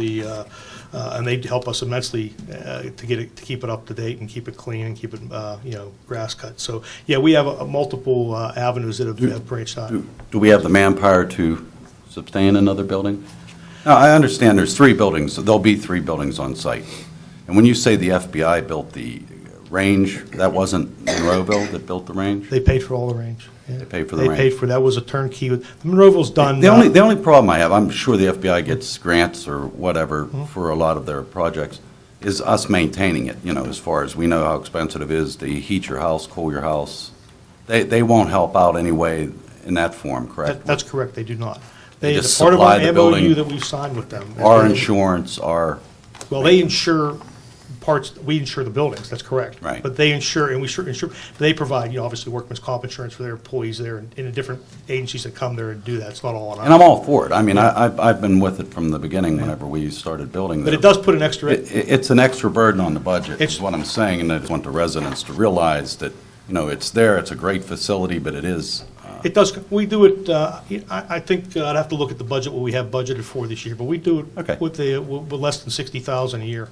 and they help us immensely to keep it up to date and keep it clean and keep it grass cut. So yeah, we have multiple avenues that have branched out. Do we have the manpower to sustain another building? Now, I understand there's 3 buildings, so there'll be 3 buildings on site. And when you say the FBI built the range, that wasn't Monroeville that built the range? They paid for all the range. Yeah. They paid for the range? They paid for, that was a turnkey. Monroeville's done. The only problem I have, I'm sure the FBI gets grants or whatever for a lot of their projects, is us maintaining it, as far as we know how expensive it is to heat your house, cool your house. They won't help out anyway in that form, correct? That's correct, they do not. They The just part of supply our the MOU building. that we've signed with them. Our insurance, our, Well, they insure parts, we insure the buildings, that's correct. Right. But they insure, and we insure, they provide, obviously workman's comp insurance for their employees there, and the different agencies that come there and do that, it's not all on us. and I'm all for it. I mean, I've been with it from the beginning whenever we started building But there. it does put an extra, It's an extra burden on the budget, It's- is what I'm saying, and I just want the residents to realize that, it's there, it's a great facility, but it is, it does, we do it, I think I'd have to look at the budget, what we have budgeted for this year, but we do Okay. it with less than 60,000 a year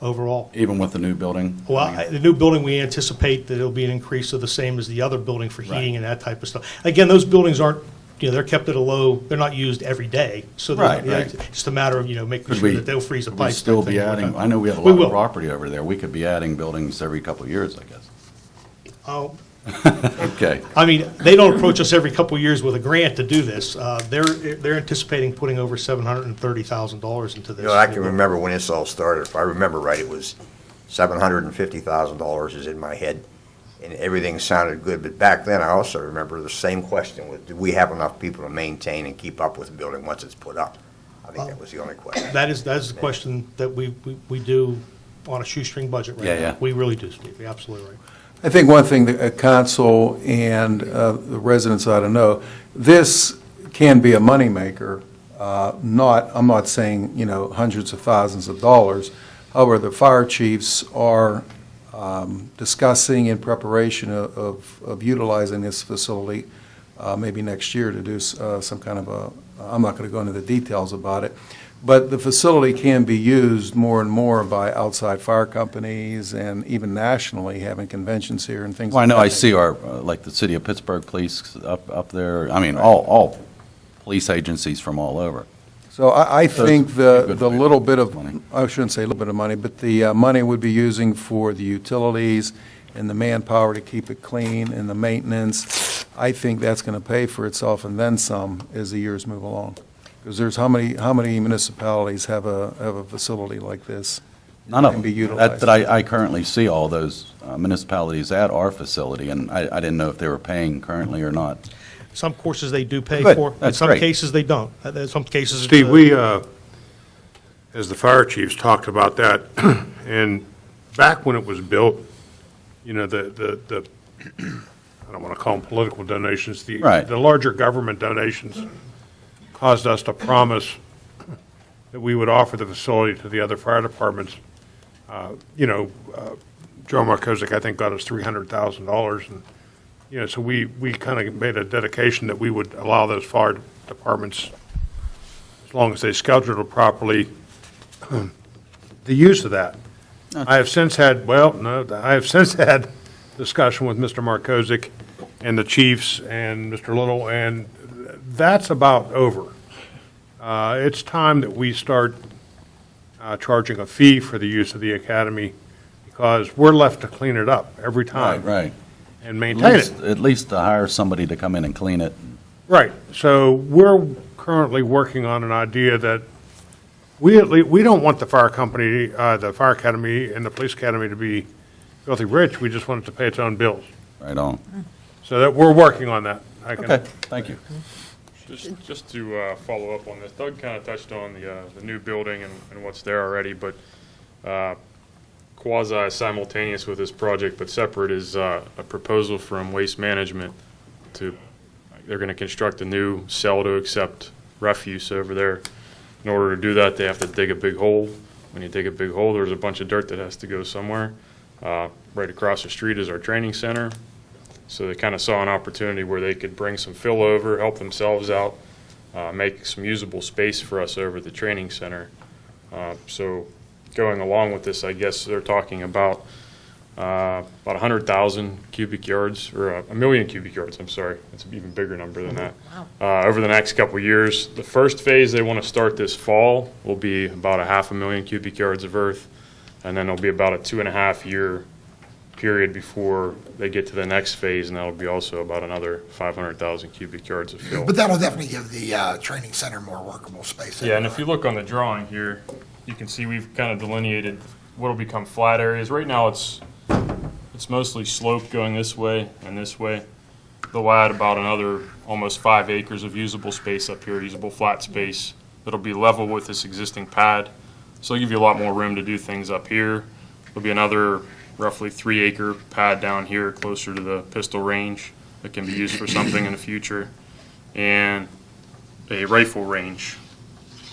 overall. even with the new building. Well, the new building, we anticipate that it'll be an increase of the same as the other building for heating and that type of stuff. Again, those buildings aren't, they're kept at a low, they're not used every day. So Right, they're- right. it's just a matter of, making Could sure we- that they'll freeze the could we pipes. still type be thing. adding, I know we have a We lot will. of property over there, we could be adding buildings every couple of years, I guess. Oh, Okay, I mean, they don't approach us every couple of years with a grant to do this. They're anticipating putting over $730,000 into this. I can remember when this all started. If I remember right, it was $750,000 is in my head, and everything sounded good. But back then, I also remember the same question was, do we have enough people to maintain and keep up with the building once it's put up? I think that was the only question. That is the question that we do on a shoestring budget right now. Yeah. We really do, Steve. You're absolutely right. I think one thing that council and the residents ought to know, this can be a moneymaker, I'm not saying, hundreds of thousands of dollars. However, the fire chiefs are discussing in preparation of utilizing this facility maybe next year to do some kind of I'm not going to go into the details about it, but the facility can be used more and more by outside fire companies and even nationally, having conventions here and things Well, I like that. know I see our, like the city of Pittsburgh Police up there, I mean, all police agencies from all over. So I So think it's the good little bit of, money. I shouldn't say a little bit of money, but the money would be using for the utilities and the manpower to keep it clean and the maintenance. I think that's going to pay for itself and then some as the years move along. Because there's how many municipalities have a facility like this? None of Can them. be utilized. That I currently see all those municipalities at our facility, and I didn't know if they were paying currently or not. Some courses they do pay Good. for. In That's some great. cases, they don't. In some cases. Steve, we, as the fire chiefs talked about that, and back when it was built, the I don't want to call them political donations, Right. the larger government donations caused us to promise that we would offer the facility to the other fire departments. Joe Markozik, I think, got us $300,000, and, so we kind of made a dedication that we would allow those fire departments, as long as they scheduled it properly, the use of that. I have since had discussion with Mr. Markozik and the chiefs and Mr. Little, and that's about over. It's time that we start charging a fee for the use of the academy, because we're left to clean it up every time. Right. And maintain it. At least to hire somebody to come in and clean it. Right, so we're currently working on an idea that we don't want the fire company, the fire academy and the police academy to be filthy rich, we just want it to pay its own bills. Right on. So that, we're working on that. I can- Okay, thank you. Just to follow up on this, Doug kind of touched on the new building and what's there already, but quasi simultaneous with this project, but separate, is a proposal from Waste Management they're going to construct a new cell to accept refuse over there. In order to do that, they have to dig a big hole. When you dig a big hole, there's a bunch of dirt that has to go somewhere. Right across the street is our training center. So they kind of saw an opportunity where they could bring some fill over, help themselves out, make some usable space for us over at the training center. So going along with this, I guess they're talking about 100,000 cubic yards, or a million cubic yards, I'm sorry. It's an even bigger number than that. Over the next couple of years. The first phase they want to start this fall will be about 500,000 cubic yards of earth, and then it'll be about a 2.5-year period before they get to the next phase, and that'll be also about another 500,000 cubic yards of fill. But that'll definitely give the training center more workable space. Yeah, and if you look on the drawing here, you can see we've kind of delineated what'll become flat areas. Right now, it's mostly sloped going this way and this way. They'll add about another almost 5 acres of usable space up here, usable flat space, that'll be level with this existing pad. So it'll give you a lot more room to do things up here. There'll be another roughly 3-acre pad down here closer to the pistol range that can be used for something in the future, and a rifle range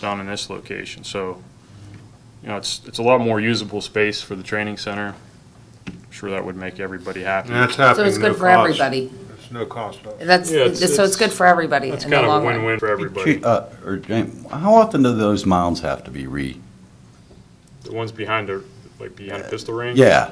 down in this location. So, it's a lot more usable space for the training center. I'm sure that would make everybody happy. And that's happening. So it's good no for cost. Everybody. It's no cost. So it's it's good for everybody in That's the kind of long a run. win-win for everybody. Or James, how often do those mounds have to be The ones behind behind the pistol range? Yeah,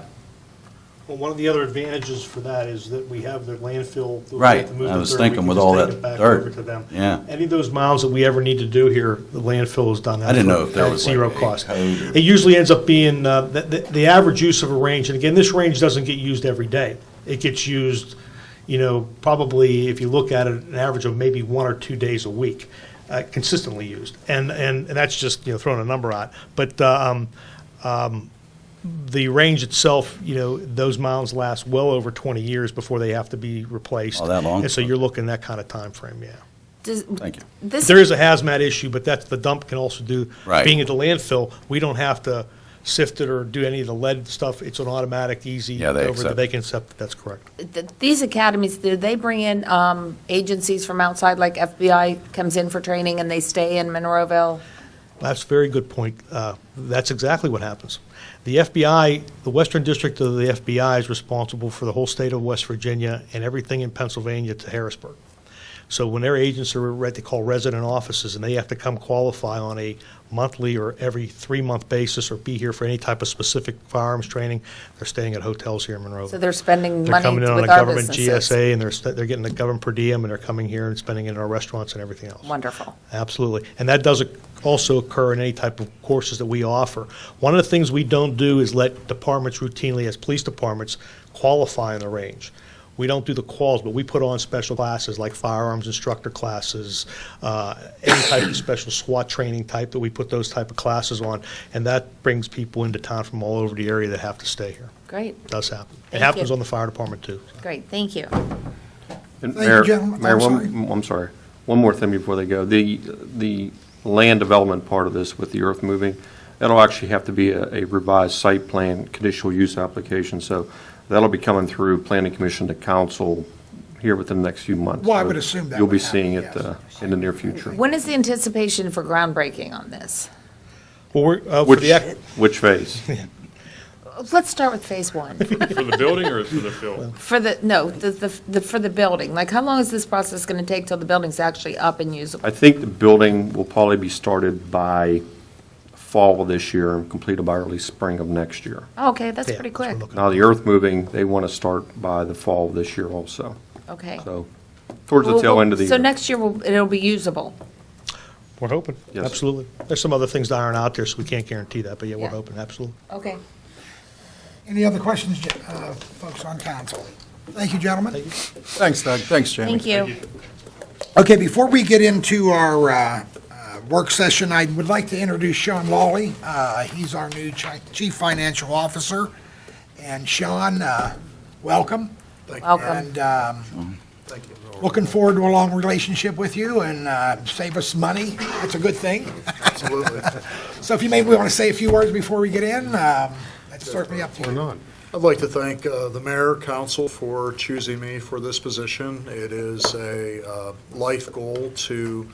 Well, one of the other advantages for that is that we have the landfill. that we Right. have to move I the was dirt, thinking we can with just all take that it back dirt. over to them. Yeah. Any of those miles that we ever need to do here, the landfill is done. I didn't know if there at was zero like a cost. code or- It usually ends up being, the average use of a range, and again, this range doesn't get used every day. It gets used, probably, if you look at it, an average of maybe 1 or 2 days a week, consistently used. And that's just, throwing a number out. But the range itself, those mounds last well over 20 years before they have to be replaced. Oh, that long? And so you're looking at that kind of time frame. Yeah. Thank you. There is a hazmat issue, but that's, the dump can also do. Right. Being at the landfill, we don't have to sift it or do any of the lead stuff. It's an automatic, easy. Yeah, they accept it. They can accept it, that's correct. These academies, do they bring in agencies from outside, like FBI comes in for training and they stay in Monroeville? That's a very good point. That's exactly what happens. The FBI, the Western District of the FBI is responsible for the whole state of West Virginia and everything in Pennsylvania to Harrisburg. So when their agents are what they call resident offices, and they have to come qualify on a monthly or every 3-month basis or be here for any type of specific firearms training, they're staying at hotels here in Monroeville. So they're spending They're money coming in on a with our government businesses. GSA, and they're getting the government per diem, and they're coming here and spending it in our restaurants and everything else. Wonderful. Absolutely. And that does also occur in any type of courses that we offer. One of the things we don't do is let departments routinely, as police departments, qualify in the range. We don't do the quals, but we put on special classes like firearms instructor classes, any type of special SWAT training type that we put those type of classes on, and that brings people into town from all over the area that have to stay here. Great, It does happen. It Thank happens you. on the fire department too. great, thank you. And Thank you, Mayor- gentlemen. Mayor, I'm I'm sorry. One more thing before they go. The land development part of this with the earth moving, that'll actually have to be a revised site plan, conditional use application. So that'll be coming through Planning Commission to council here within the next few months. Well, I So would assume that you'll be would happen, seeing it yes. in the near future. When is the anticipation for groundbreaking on this? Well, we're, for Which, the, which phase? Let's start with phase one. For the building or for the field? For for the building, like how long is this process going to take till the building's actually up and usable? I think the building will probably be started by fall of this year and completed by early spring of next year. Oh, okay, that's Yeah, pretty that's what we're quick. looking Now, the earth moving, they want to start by the fall of this year also. Okay. So towards the tail end of the year. So next year, it'll be usable. We're hoping, Yes. absolutely. There's some other things to iron out there, so we can't guarantee that, but yeah, we're Yeah. hoping, absolutely. Okay. Any other questions, folks on council? Thank you, gentlemen. Thanks, Doug. Thanks, Jamie. Thank you. Okay, before we get into our work session, I would like to introduce Sean Lawley. He's our new Chief Financial Officer. And Sean, welcome. Welcome. And looking forward to a long relationship with you and save us money. That's a good thing. Absolutely. So if you maybe want to say a few words before we get in, that's certainly up to you. Or not? I'd like to thank the mayor, council for choosing me for this position. It is a life goal to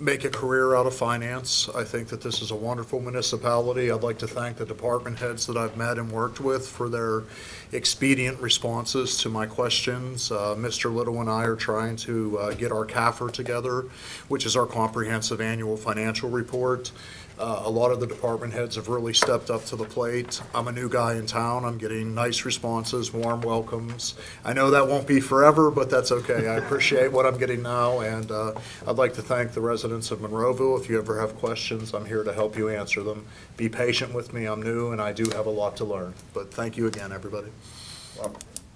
make a career out of finance. I think that this is a wonderful municipality. I'd like to thank the department heads that I've met and worked with for their expedient responses to my questions. Mr. Little and I are trying to get our CAFR together, which is our comprehensive annual financial report. A lot of the department heads have really stepped up to the plate. I'm a new guy in town. I'm getting nice responses, warm welcomes. I know that won't be forever, but that's okay. I appreciate what I'm getting now, and I'd like to thank the residents of Monroeville. If you ever have questions, I'm here to help you answer them. Be patient with me. I'm new, and I do have a lot to learn. But thank you again, everybody.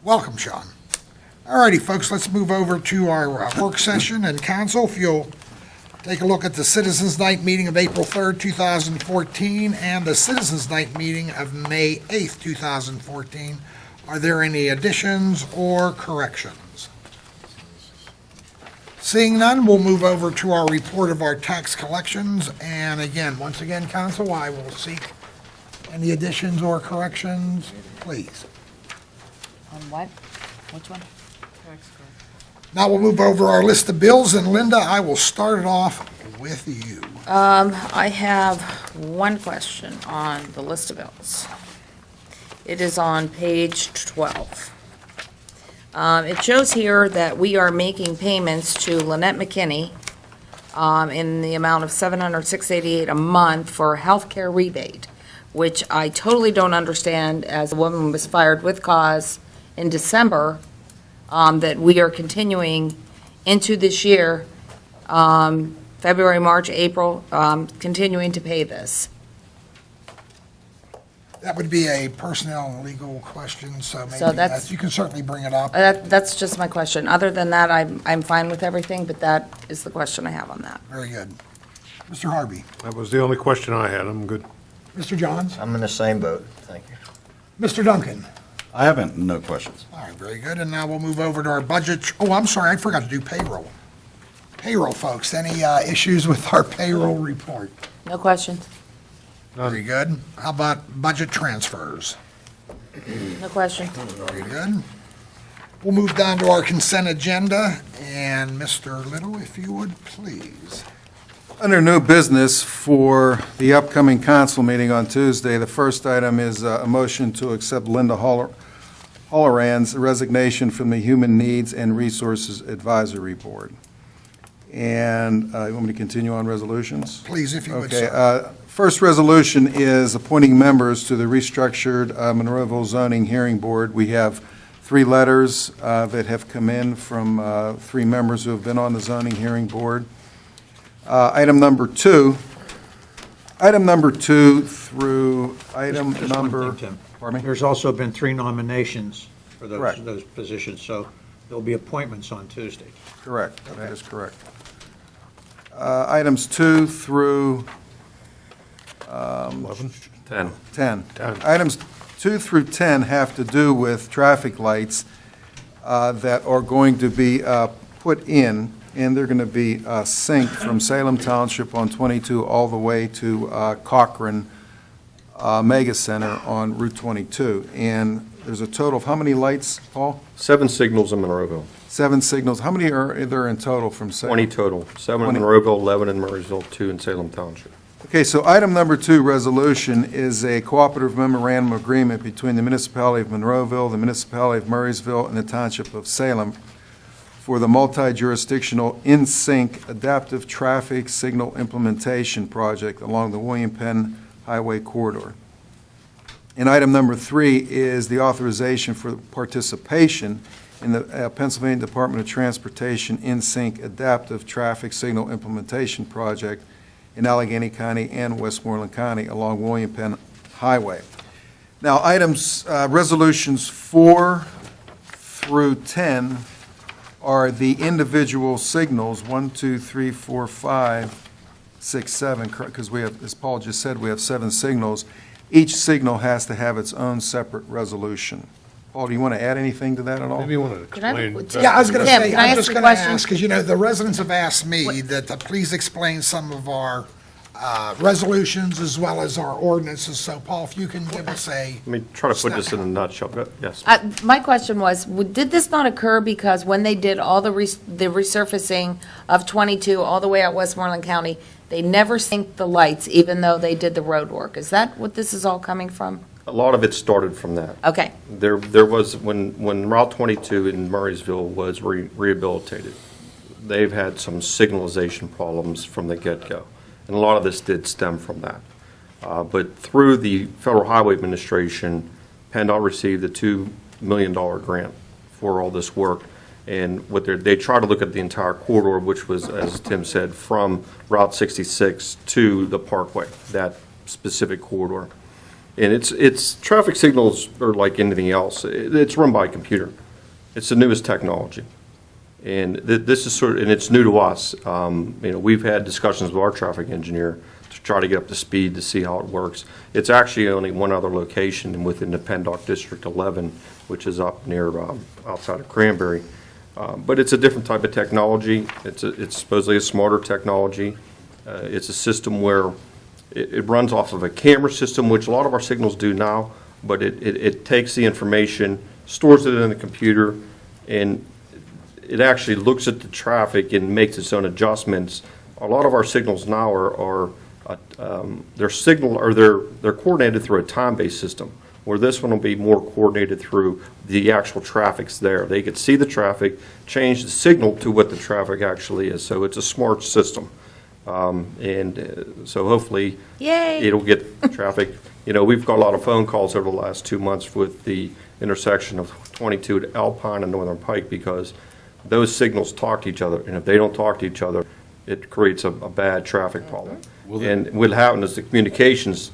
Welcome, Sean. All righty, folks, let's move over to our work session. And council, if you'll take a look at the Citizens Night meeting of April 3rd, 2014, and the Citizens Night meeting of May 8th, 2014. Are there any additions or corrections? Seeing none, we'll move over to our report of our tax collections. And again, once again, council, I will seek any additions or corrections, please. On what? Which one? Now we'll move over our list of bills, and Linda, I will start it off with you. I have one question on the list of bills. It is on page 12. It shows here that we are making payments to Lynette McKinney in the amount of $706.88 a month for a healthcare rebate, which I totally don't understand, as a woman was fired with cause in December, that we are continuing into this year, February, March, April, continuing to pay this. That would be a personnel and legal question, so maybe that's- you can certainly bring it up. That's just my question. Other than that, I'm fine with everything, but that is the question I have on that. Very good. Mr. Harvey? That was the only question I had. I'm good. Mr. Johns? I'm in the same boat. Thank you. Mr. Duncan? I haven't, no questions. All right, very good. And now we'll move over to our budget. Oh, I'm sorry, I forgot to do payroll. Payroll, folks. Any issues with our payroll report? No questions. Very good. How about budget transfers? No questions. Very good. We'll move down to our consent agenda, and Mr. Little, if you would, please. Under new business for the upcoming council meeting on Tuesday, the first item is a motion to accept Linda Holloran's resignation from the Human Needs and Resources Advisory Board. And you want me to continue on resolutions? Please, if you would, Okay. sir. First resolution is appointing members to the restructured Monroeville Zoning Hearing Board. We have 3 letters that have come in from 3 members who have been on the Zoning Hearing Board. Item number 2 through item Just one number... thing, Tim. Pardon me? There's also been 3 nominations for Correct. those positions, so there'll be appointments on Tuesday. Correct, that is correct. Items 2 through 10. 10. Items 2 through 10 have to do with traffic lights that are going to be put in, and they're going to be synced from Salem Township on 22 all the way to Cochrane Mega Center on Route 22. And there's a total of how many lights, Paul? 7 signals in Monroeville, 7 signals. How many are there in total from Salem? 20 total, 7 in 20. Monroeville, 11 in Murraysville, 2 in Salem Township. Okay, so item number 2, resolution, is a cooperative memorandum agreement between the municipality of Monroeville, the municipality of Murraysville, and the township of Salem for the multi-jurisdictional in-sync adaptive traffic signal implementation project along the William Penn Highway corridor. And item number 3 is the authorization for participation in the Pennsylvania Department of Transportation in-sync adaptive traffic signal implementation project in Allegheny County and Westmoreland County along William Penn Highway. Now, resolutions 4 through 10 are the individual signals, 1, 2, 3, 4, 5, 6, 7, because we have, as Paul just said, we have 7 signals. Each signal has to have its own separate resolution. Paul, do you want to add anything to that at all? Maybe you want to Could I- explain. Yeah, I was going to Tim, say, can I I'm ask just a going to question? ask, because, the residents have asked me that please explain some of our resolutions as well as our ordinances. So, Paul, if you can give us a... Let me try to put this in a nutshell. Yes. My question was, did this not occur because when they did all the resurfacing of 22 all the way out Westmoreland County, they never synced the lights even though they did the road work? Is that what this is all coming from? A lot of it started from that. Okay. There was, when Route 22 in Murraysville was rehabilitated, they've had some signalization problems from the get-go. And a lot of this did stem from that. But through the Federal Highway Administration, PennDOT received a $2 million grant for all this work. And they try to look at the entire corridor, which was, as Tim said, from Route 66 to the Parkway, that specific corridor. And it's traffic signals are like anything else. It's run by a computer. It's the newest technology. And this is and it's new to us. We've had discussions with our traffic engineer to try to get up to speed to see how it works. It's actually only one other location within the PennDOT District 11, which is up near, outside of Cranberry. But it's a different type of technology. It's supposedly a smarter technology. It's a system where it runs off of a camera system, which a lot of our signals do now, but it takes the information, stores it in the computer, and it actually looks at the traffic and makes its own adjustments. A lot of our signals now are they're coordinated through a time-based system, where this one will be more coordinated through the actual traffic's there. They could see the traffic, change the signal to what the traffic actually is. So it's a smart system. So hopefully Yay. it'll get traffic. We've got a lot of phone calls over the last 2 months with the intersection of 22 to Alpine and Northern Pike because those signals talk to each other. And if they don't talk to each other, it creates a bad traffic problem. And what happened is the communications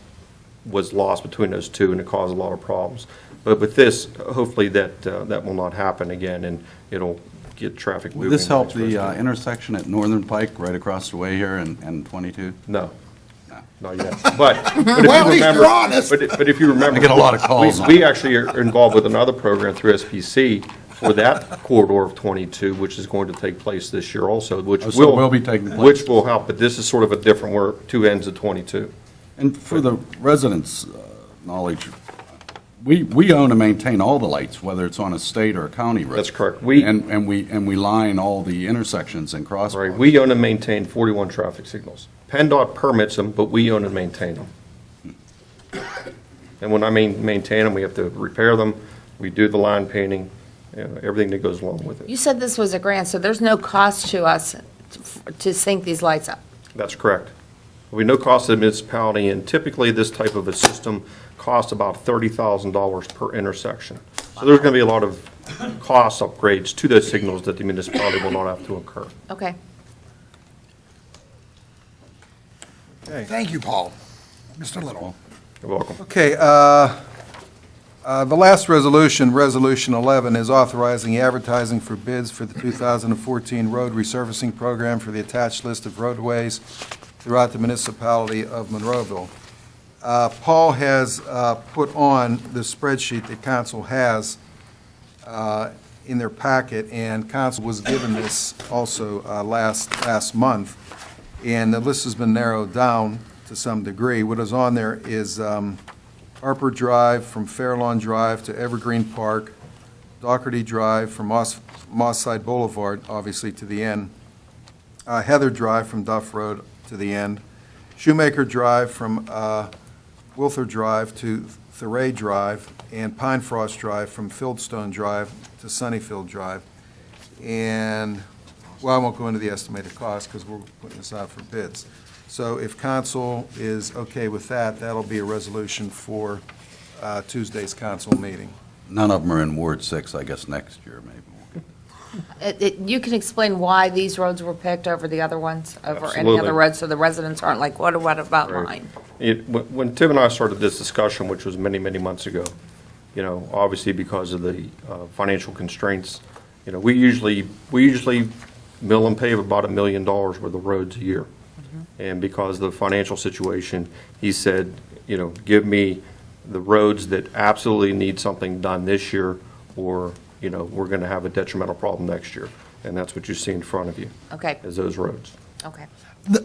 was lost between those two, and it caused a lot of problems. But with this, hopefully that will not happen again, and it'll get traffic moving. Will this help the intersection at Northern Pike right across the way here and 22? No. No. Not yet. But if Well, you at least remember, you're honest. but if you remember. I get a lot of calls on We actually are involved with another program through SPC for that corridor of 22, which is going to take place this year also, which Oh, so will. will be taking place. Which will help, but this is sort of a different, we're two ends of 22. And for the residents' knowledge, we own and maintain all the lights, whether it's on a state or a county road. That's correct. And we line all the intersections and Right, crosswalks. we own and maintain 41 traffic signals. PennDOT permits them, but we own and maintain them. And when I mean maintain them, we have to repair them, we do the line painting, everything that goes along with it. You said this was a grant, so there's no cost to us to sync these lights up. That's correct. We no cost to the municipality, and typically this type of a system costs about $30,000 per intersection. So there's going to be a lot of cost upgrades to those signals that the municipality will not have to incur. Okay. Thank you, Paul. Mr. Little. You're welcome. Okay, the last resolution, Resolution 11, is authorizing advertising for bids for the 2014 road resurfacing program for the attached list of roadways throughout the municipality of Monroeville. Paul has put on the spreadsheet that council has in their packet, and council was given this also last month, and the list has been narrowed down to some degree. What is on there is Harper Drive from Fairlawn Drive to Evergreen Park, Doherty Drive from Moss Side Boulevard, obviously to the end, Heather Drive from Duff Road to the end, Shoemaker Drive from Wilther Drive to Thuray Drive, and Pine Frost Drive from Fieldstone Drive to Sunnyfield Drive. And, well, I won't go into the estimated cost because we're putting this out for bids. So if council is okay with that, that'll be a resolution for Tuesday's council meeting. None of them are in Ward 6, I guess, next year, maybe. You can explain why these roads were picked over the other ones, over any Absolutely. other roads, so the residents aren't like, what about Right. mine? When Tim and I started this discussion, which was many, many months ago, obviously because of the financial constraints, we usually mill and pave about $1 million worth of roads a year. And because of the financial situation, he said, give me the roads that absolutely need something done this year, or, we're going to have a detrimental problem next year. And that's what you see in front of you. Okay. Is those roads. Okay.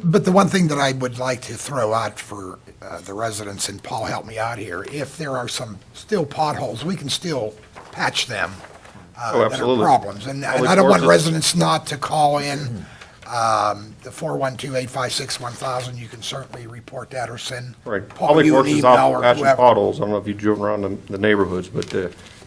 But the one thing that I would like to throw out for the residents, and Paul, help me out here, if there are some still potholes, we can still patch them. Oh, That are absolutely. problems. And Public I don't want Works is- residents not to call in. The 412-856-1000, you can certainly report that or send Right. Paul Public you an Works is email out or patching whoever. potholes. I don't know if you've driven around the neighborhoods, but,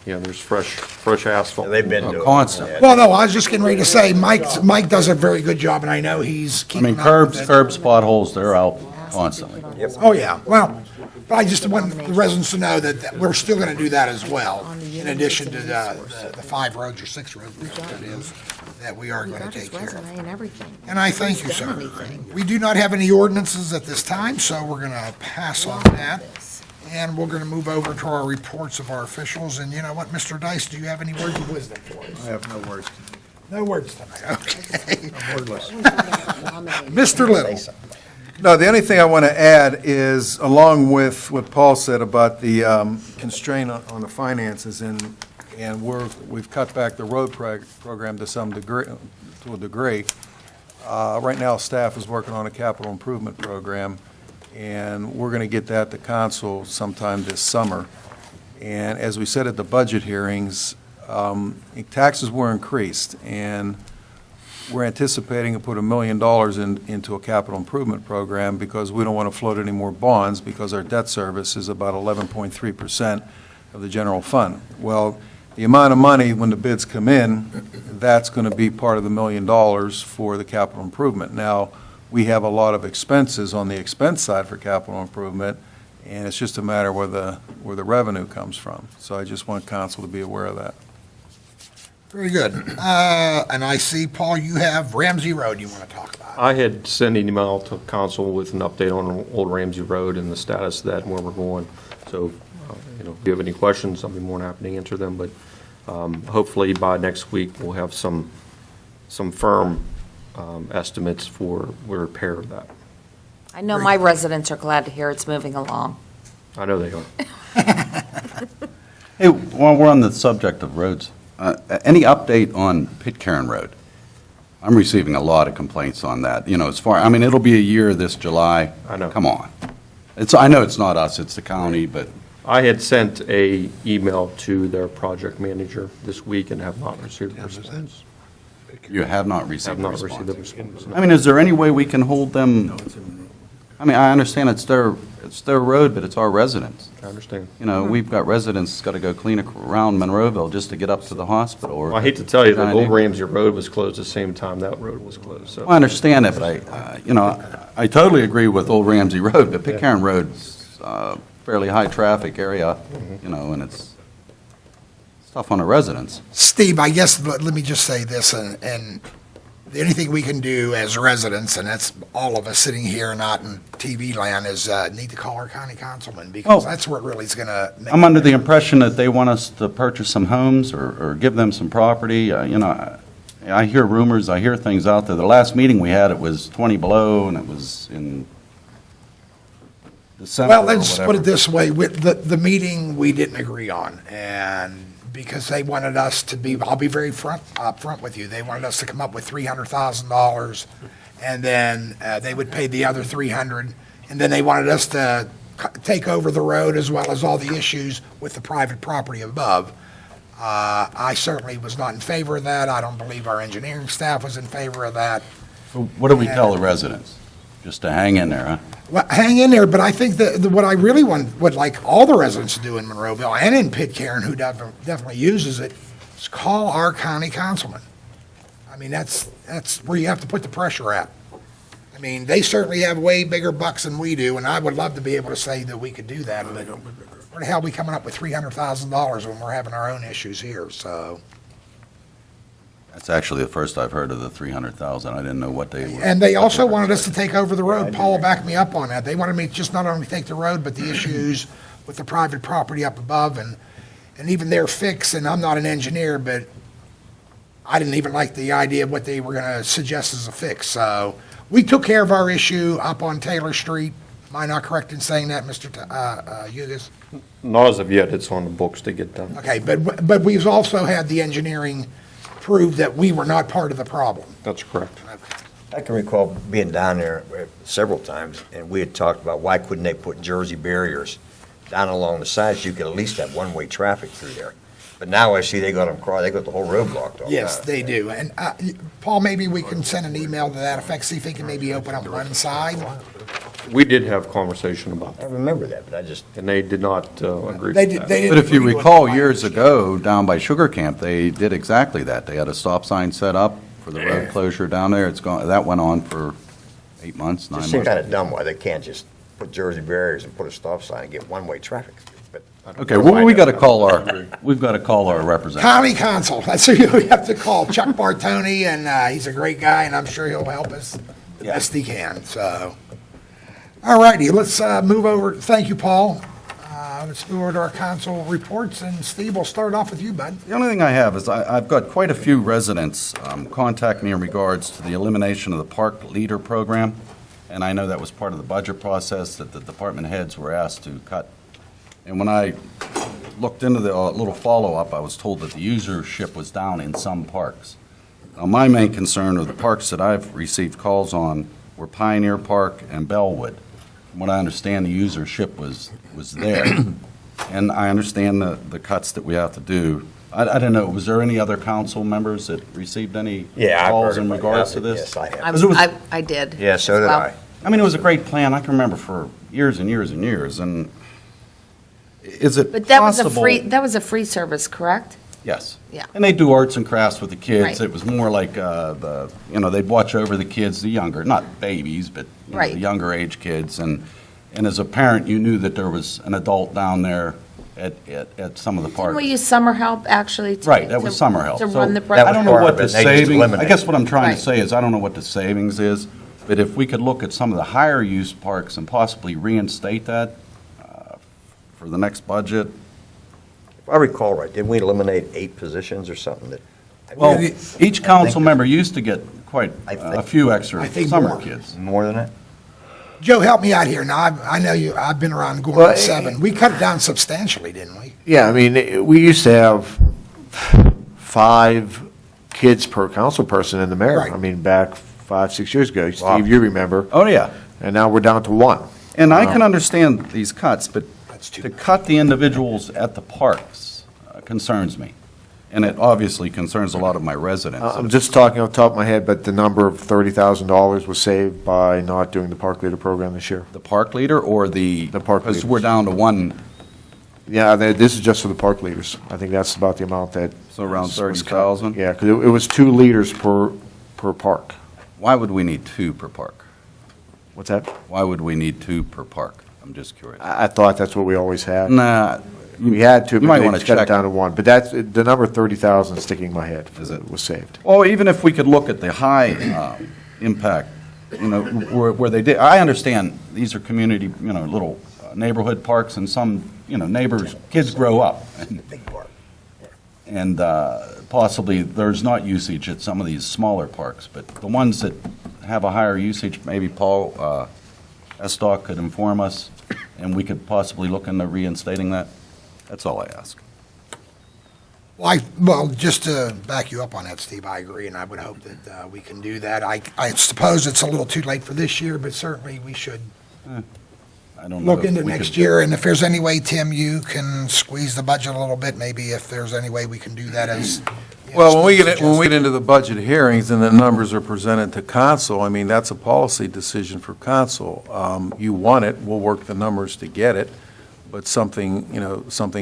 there's fresh asphalt. They've been doing it. Constant. Well, no, I was just getting ready to say, Mike does a very good job, and I know he's I keeping mean, up with it. curbs, potholes, they're out constantly. Oh, yeah, well, but I just want the residents to know that we're still gonna do that as well, in addition to the 5 roads or 6 roads, whatever it is, that we are gonna take care of. and everything. And I thank you, sir. We do not have any ordinances at this time, so we're gonna pass on that. And we're gonna move over to our reports of our officials, and you know what, Mr. Dice, do you have any words of wisdom for us? I have no words. No words tonight, okay. I'm wordless. Mr. Little. No, the only thing I want to add is, along with what Paul said about the constraint on the finances, and we've cut back the road program to some degree, to a degree. Right now, staff is working on a capital improvement program, and we're going to get that to council sometime this summer. And as we said at the budget hearings, taxes were increased, and we're anticipating to put $1 million into a capital improvement program because we don't want to float any more bonds because our debt service is about 11.3% of the general fund. Well, the amount of money, when the bids come in, that's going to be part of the $1 million for the capital improvement. Now, we have a lot of expenses on the expense side for capital improvement, and it's just a matter where the revenue comes from. So I just want council to be aware of that. Very good. And I see, Paul, you have Ramsey Road you want to talk about. I had sent an email to council with an update on Old Ramsey Road and the status of that and where we're going. So, if you have any questions, I'll be more than happy to answer them. But hopefully by next week, we'll have some firm estimates for repair of that. I know my residents are glad to hear it's moving along. I know they are. Hey, while we're on the subject of roads, any update on Pitcairn Road? I'm receiving a lot of complaints on that, I mean, it'll be a year this July. I know. Come on. I know it's not us, it's the county, but I had sent a email to their project manager this week and have not received a response. you have not received Have a not response. received a response. I mean, is there any way we can hold them? I mean, I understand it's their road, but it's our residents. I understand. We've got residents that's got to go clean around Monroeville just to get up to the hospital. Or Well, I hate to tell you that Old Ramsey Road was closed the same time that road was closed, so. Well, I understand that, but I totally agree with Old Ramsey Road, but Pitcairn Road's a fairly high-traffic area, and it's tough on the residents. Steve, I guess, let me just say this, and anything we can do as residents, and that's all of us sitting here, not in TV land, is need to call our county councilman, because that's what really is going to make. I'm under the impression that they want us to purchase some homes or give them some property. I hear rumors, I hear things out there. The last meeting we had, it was 20 below, and it was in December Well, or let's put whatever. it this way, with the meeting, we didn't agree on, and because they wanted us to be, I'll be very upfront with you, they wanted us to come up with $300,000, and then they would pay the other 300, and then they wanted us to take over the road as well as all the issues with the private property above. I certainly was not in favor of that. I don't believe our engineering staff was in favor of that. So what do we tell the residents? Just to hang in there, huh? Well, hang in there, but I think that what I really would like all the residents to do in Monroeville and in Pitcairn, who definitely uses it, is call our county councilman. I mean, that's where you have to put the pressure at. I mean, they certainly have way bigger bucks than we do, and I would love to be able to say that we could do that, but where the hell are we coming up with $300,000 when we're having our own issues here, so. That's actually the first I've heard of the 300,000. I didn't know what they were. And they also wanted us to take over the road. Paul backed me up on that. They wanted me to just not only take the road, but the issues with the private property up above and even their fix, and I'm not an engineer, but I didn't even like the idea of what they were going to suggest as a fix. So we took care of our issue up on Taylor Street. Am I not correct in saying that, Mr. Hugus? Not as of yet, it's on the books to get done. Okay, but we've also had the engineering prove that we were not part of the problem. That's correct. I can recall being down there several times, and we had talked about why couldn't they put Jersey barriers down along the sides, you could at least have one-way traffic through there. But now I see they got them crossed, they got the whole road blocked off. Yes, now. they do. And Paul, maybe we can send an email to that effect, see if he can maybe open up one side. We did have conversation about I that, remember that, but I just, and they did not agree They with did- that. they But if you agree with recall, the years fire ago, down by Sugar Camp, they did exactly that. They had a stop sign set up for the road closure down there. That went on for 8 months, 9 just seems months. kind of dumb why they can't just put Jersey barriers and put a stop sign and get one-way traffic. But Okay, well, we've got to call our representative. County council, that's who we have to call, Chuck Bartoni, and he's a great guy, and I'm sure he'll help us the best he can, so. All righty, let's move over, thank you, Paul. Let's move over to our council reports, and Steve, we'll start off with you, bud. The only thing I have is I've got quite a few residents contact me in regards to the elimination of the park leader program, and I know that was part of the budget process that the department heads were asked to cut. And when I looked into the little follow-up, I was told that the usership was down in some parks. Now, my main concern are the parks that I've received calls on were Pioneer Park and Bellwood. From what I understand, the usership was there. And I understand the cuts that we have to do. I don't know, was there any other council members that received any calls in regards to this? Yes, I have. 'Cause it was- I did. Yeah, so did Well, I. I mean, it was a great plan. I can remember for years and years and years. And is it But that was a possible? free service, correct? Yes. Yeah. And they do arts and crafts with the kids. Right. It was more like they'd watch over the kids, the younger, not babies, but Right. the younger age kids. And as a parent, you knew that there was an adult down there at some of the Didn't parks. we use summer help, actually? Right, that was summer help. To So run the That I was don't know part what of the it. They just savings, I eliminated guess what I'm trying Right. to say is, I don't know what the savings is, but if we could look at some of the higher use parks and possibly reinstate that for the next budget. If I recall right, didn't we eliminate 8 positions or something that? Well, each council think- member used to get quite I a think- few extra I think summer more. kids. More than that? Joe, help me out here. Now, I know you, I've been around going Well, on 7. We cut it down substantially, didn't we? Yeah, I mean, we used to have 5 kids per council person in the mayor. Right. I mean, back 5, 6 years ago. Steve, you remember. Oh, yeah. And now we're down to 1. And I can understand these cuts, but to cut the individuals at the parks concerns me. And it obviously concerns a lot of my residents. I'm just talking off the top of my head, but the number of $30,000 was saved by not doing the park leader program this year. The park leader or the park because leaders. we're down to 1, Yeah, this is just for the park leaders. I think that's about the amount that. so around was cut. 30,000. Yeah, because it was 2 leaders per park. Why would we need 2 per park? What's that? Why would we need 2 per park? I'm just curious. I thought that's what we always had. Nah, We had to, You might but wanna they cut it check. down to 1. But that's, the number 30,000 is sticking in my head. Is it? Was saved. well, even if we could look at the high impact, where they did, I understand these are community, little neighborhood parks, and some, neighbors, kids grow up. And possibly there's not usage at some of these smaller parks, but the ones that have a higher usage, maybe Paul Estock could inform us, and we could possibly look into reinstating that. That's all I ask. Well, just to back you up on that, Steve, I agree, and I would hope that we can do that. I suppose it's a little too late for this year, but certainly we should I don't know. look if into we next could- year, and if there's any way, Tim, you can squeeze the budget a little bit, maybe if there's any way we can do that as. Well, when we get into the budget hearings and the numbers are presented to council, I mean, that's a policy decision for council. You want it, we'll work the numbers to get it, but something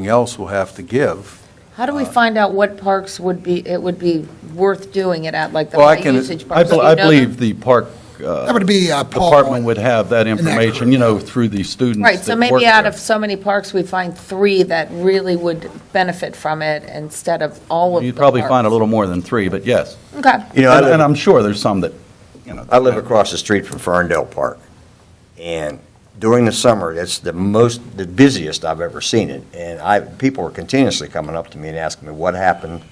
else will have to give. How do we find out what parks it would be worth doing it at, like the Well, high usage parks? Do you I know believe them? the park That would be Paul. department would have that that information, through the students Right, so that maybe work out there. of so many parks, we find 3 that really would benefit from it instead of all of the You'd probably find a parks. little more than 3, but yes. Okay. I And live- and I'm sure there's some that, I live across the street from Ferndale Park, and during the summer, it's the busiest I've ever seen it. And people are continuously coming up to me and asking me what happened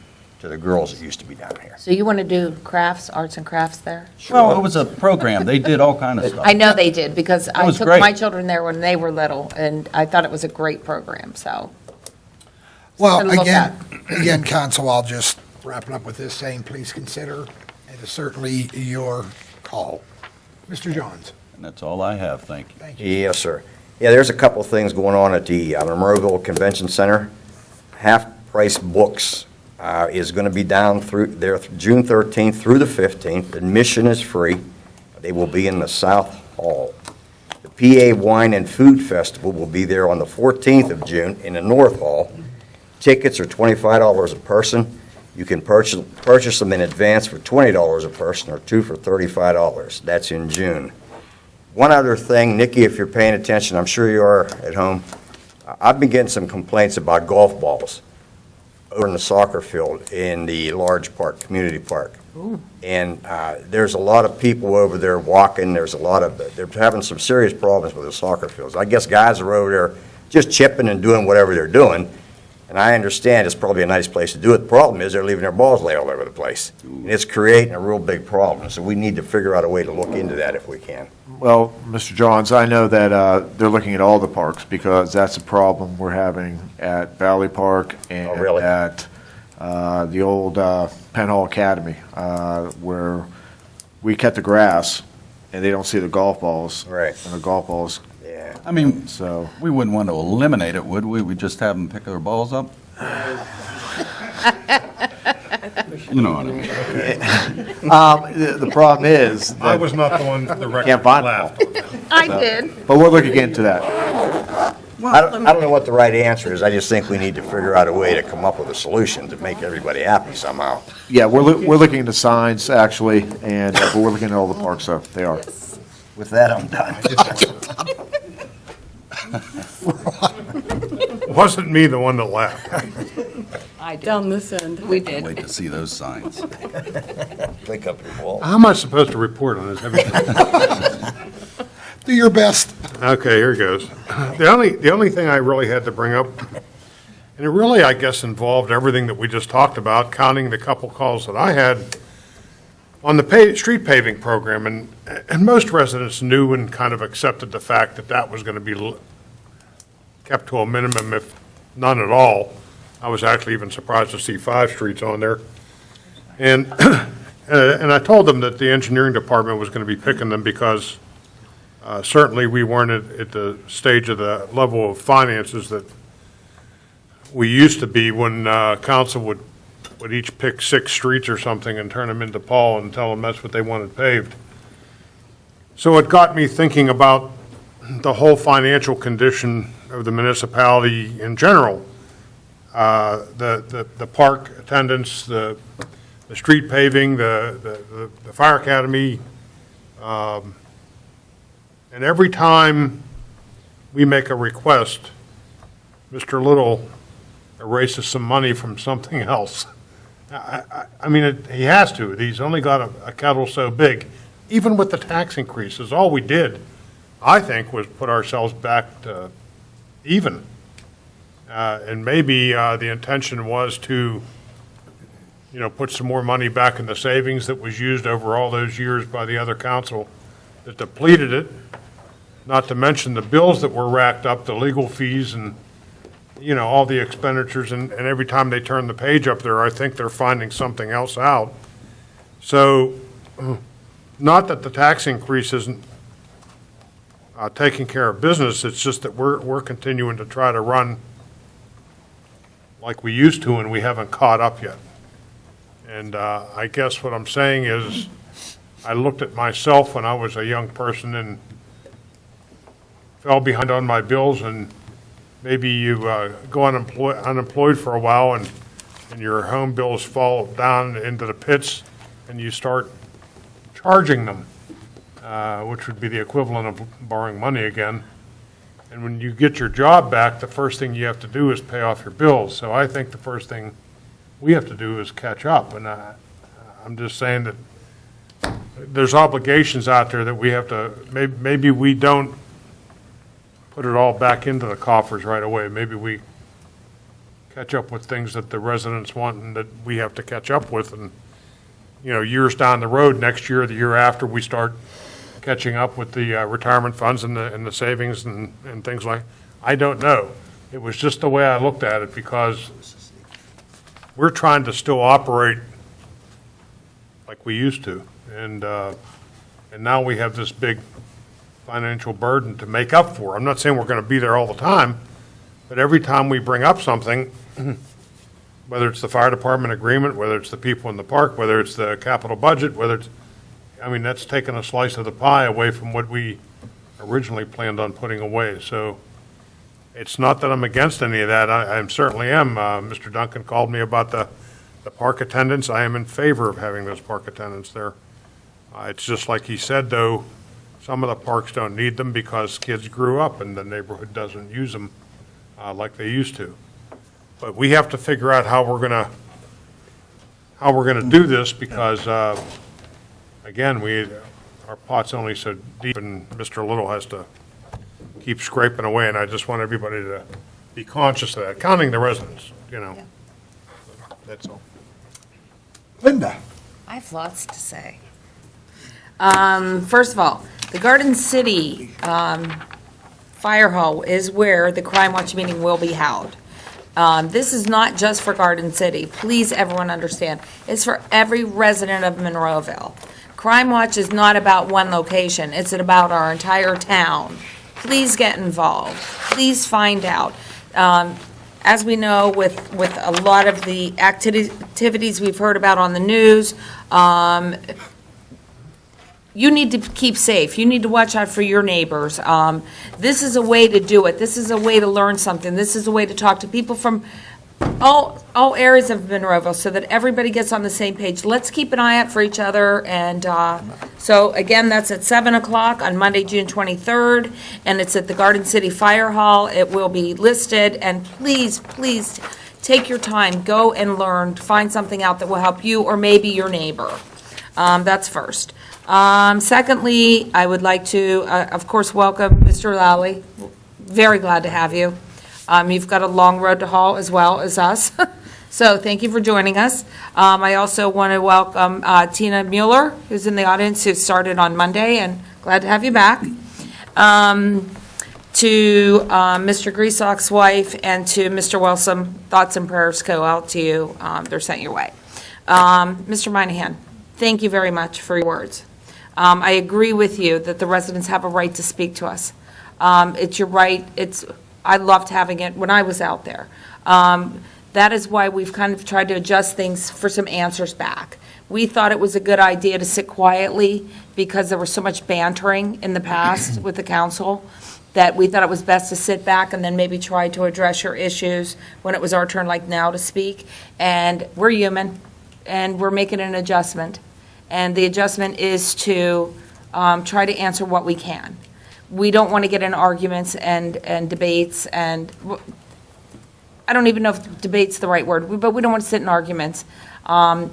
to the girls that used to be down here. So you want to do crafts, arts and crafts there? Well, it was a program. They did all kind of stuff. I know they did, because I was took great. my children there when they were little, and I thought it was a great program, so. Well, Something to look again, council, I'll just wrap it up with this saying, please consider, it is certainly your call. Mr. Johns? And that's all I have, thank you. Thank you. Yes, sir. Yeah, there's a couple of things going on at the Monroeville Convention Center. Half-price books is going to be down through there June 13th through the 15th. Admission is free. They will be in the South Hall. The PA Wine and Food Festival will be there on the 14th of June in the North Hall. Tickets are $25 a person. You can purchase them in advance for $20 a person or 2 for $35. That's in June. One other thing, Nikki, if you're paying attention, I'm sure you are at home, I've been getting some complaints about golf balls over in the soccer field in the large park, community park. And there's a lot of people over there walking, they're having some serious problems with the soccer fields. I guess guys are over there just chipping and doing whatever they're doing, and I understand it's probably a nice place to do it. The problem is they're leaving their balls lay all over the place. And it's creating a real big problem, so we need to figure out a way to look into that if we can. Well, Mr. Johns, I know that they're looking at all the parks because that's a problem we're having at Valley Park and Oh, really? at the old Penn Hall Academy, where we cut the grass and they don't see the golf balls. Right. And the golf balls, Yeah. I mean, so. we wouldn't want to eliminate it, would we? We'd just have them pick their balls up? You know what I mean. The problem is I that was not the one that Can't find laughed. I did. But we're looking into that. I don't know what the right answer is, I just think we need to figure out a way to come up with a solution to make everybody happy somehow. Yeah, we're looking into signs, actually, and but we're looking at all the parks, so they are. With that, I'm done. Wasn't me the one that laughed. I did. Down this end. We did. Wait to see those signs. Pick up your ball. How am I supposed to report on this? Do your best. Okay, here goes. The only thing I really had to bring up, and it really, I guess, involved everything that we just talked about, counting the couple calls that I had on the street paving program, and most residents knew and kind of accepted the fact that that was going to be kept to a minimum, if none at all. I was actually even surprised to see 5 streets on there. And, and I told them that the engineering department was going to be picking them because certainly we weren't at the stage of the level of finances that we used to be when council would each pick 6 streets or something and turn them into Paul and tell them that's what they wanted paved. So it got me thinking about the whole financial condition of the municipality in general. The park attendance, the street paving, the fire academy. And every time we make a request, Mr. Little erases some money from something else. I mean, he has to. He's only got a kettle so big. Even with the tax increases, all we did, I think, was put ourselves back to even. And maybe the intention was to, put some more money back in the savings that was used over all those years by the other council that depleted it, not to mention the bills that were racked up, the legal fees and all the expenditures, and every time they turn the page up there, I think they're finding something else out. So, not that the tax increase isn't taking care of business, it's just that we're continuing to try to run like we used to, and we haven't caught up yet. And I guess what I'm saying is, I looked at myself when I was a young person and fell behind on my bills, and maybe you go unemployed for a while and your home bills fall down into the pits and you start charging them, which would be the equivalent of borrowing money again. And when you get your job back, the first thing you have to do is pay off your bills. So I think the first thing we have to do is catch up. And I'm just saying that there's obligations out there that we have to, maybe we don't put it all back into the coffers right away. Maybe we catch up with things that the residents want and that we have to catch up with. And, years down the road, next year, the year after, we start catching up with the retirement funds and the savings and things like, I don't know. It was just the way I looked at it, because we're trying to still operate like we used to. And now we have this big financial burden to make up for. I'm not saying we're going to be there all the time, but every time we bring up something, whether it's the fire department agreement, whether it's the people in the park, whether it's the capital budget, that's taking a slice of the pie away from what we originally planned on putting away. So it's not that I'm against any of that. I certainly am. Mr. Duncan called me about the park attendants. I am in favor of having those park attendants there. It's just like he said, though, some of the parks don't need them because kids grew up and the neighborhood doesn't use them like they used to. But we have to figure out how we're gonna do this, because again, our pot's only so deep, and Mr. Little has to keep scraping away. And I just want everybody to be conscious of that, counting the residents. That's all. Linda? I have lots to say. First of all, the Garden City Fire Hall is where the Crime Watch meeting will be held. This is not just for Garden City. Please, everyone understand. It's for every resident of Monroeville. Crime Watch is not about one location. It's about our entire town. Please get involved. Please find out. As we know, with a lot of the activities we've heard about on the news, you need to keep safe. You need to watch out for your neighbors. This is a way to do it. This is a way to learn something. This is a way to talk to people from all areas of Monroeville so that everybody gets on the same page. Let's keep an eye out for each other. And so, again, that's at 7 o'clock on Monday, June 23rd, and it's at the Garden City Fire Hall. It will be listed, and please, please take your time. Go and learn. Find something out that will help you or maybe your neighbor. That's first. Secondly, I would like to, of course, welcome Mr. Lally. Very glad to have you. You've got a long road to haul as well as us. So thank you for joining us. I also want to welcome Tina Mueller, who's in the audience, who started on Monday, and glad to have you back. To Mr. Griesbach's wife and to Mr. Wilson, thoughts and prayers go out to you. They're sent your way. Mr. Moynihan, thank you very much for your words. I agree with you that the residents have a right to speak to us. It's your right. I loved having it when I was out there. That is why we've kind of tried to adjust things for some answers back. We thought it was a good idea to sit quietly because there was so much bantering in the past with the council that we thought it was best to sit back and then maybe try to address your issues when it was our turn, like now, to speak. And we're human, and we're making an adjustment. And the adjustment is to try to answer what we can. We don't want to get in arguments and debates, and I don't even know if debate's the right word, but we don't want to sit in arguments.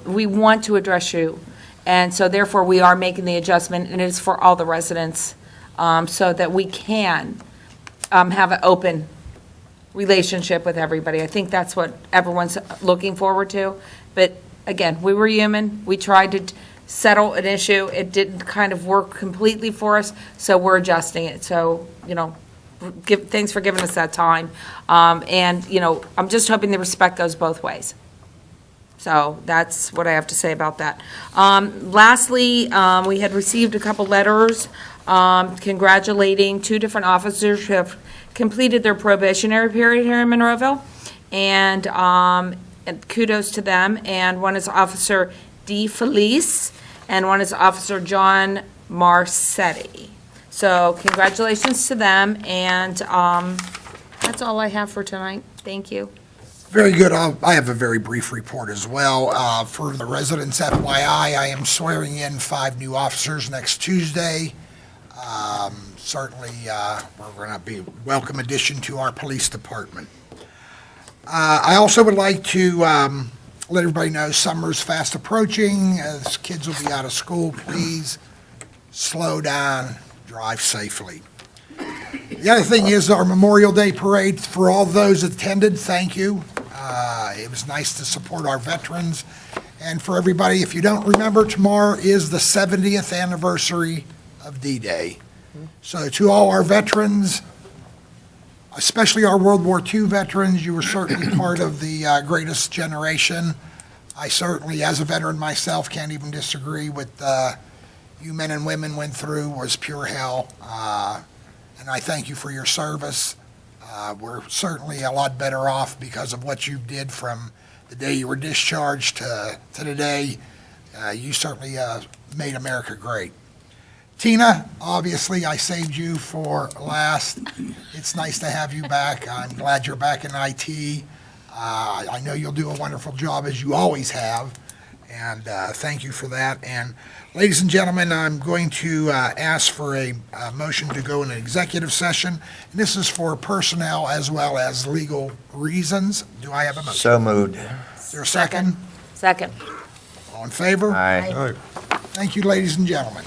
We want to address you, and so therefore we are making the adjustment, and it is for all the residents, so that we can have an open relationship with everybody. I think that's what everyone's looking forward to. But again, we were human. We tried to settle an issue. It didn't kind of work completely for us, so we're adjusting it. So, thanks for giving us that time. And, I'm just hoping the respect goes both ways. So that's what I have to say about that. Lastly, we had received a couple letters congratulating 2 different officers who have completed their probationary period here in Monroeville. And kudos to them. And one is Officer D. Felice, and one is Officer John Marcetti. So congratulations to them, and that's all I have for tonight. Thank you. Very good. I have a very brief report as well. For the residents, FYI, I am swearing in 5 new officers next Tuesday. Certainly, we're going to be a welcome addition to our police department. I also would like to let everybody know summer's fast approaching. As kids will be out of school, please slow down, drive safely. The other thing is our Memorial Day Parade. For all those attended, thank you. It was nice to support our veterans. And for everybody, if you don't remember, tomorrow is the 70th anniversary of D-Day. So to all our veterans, especially our World War II veterans, you were certainly part of the greatest generation. I certainly, as a veteran myself, can't even disagree with you men and women went through was pure hell. And I thank you for your service. We're certainly a lot better off because of what you did from the day you were discharged to today. You certainly made America great. Tina, obviously, I saved you for last. It's nice to have you back. I'm glad you're back in IT. I know you'll do a wonderful job, as you always have, and thank you for that. And ladies and gentlemen, I'm going to ask for a motion to go in an executive session. And this is for personnel as well as legal reasons. Do I have a motion? So moved. Is there a second? Second. All in favor? Aye. Thank you, ladies and gentlemen.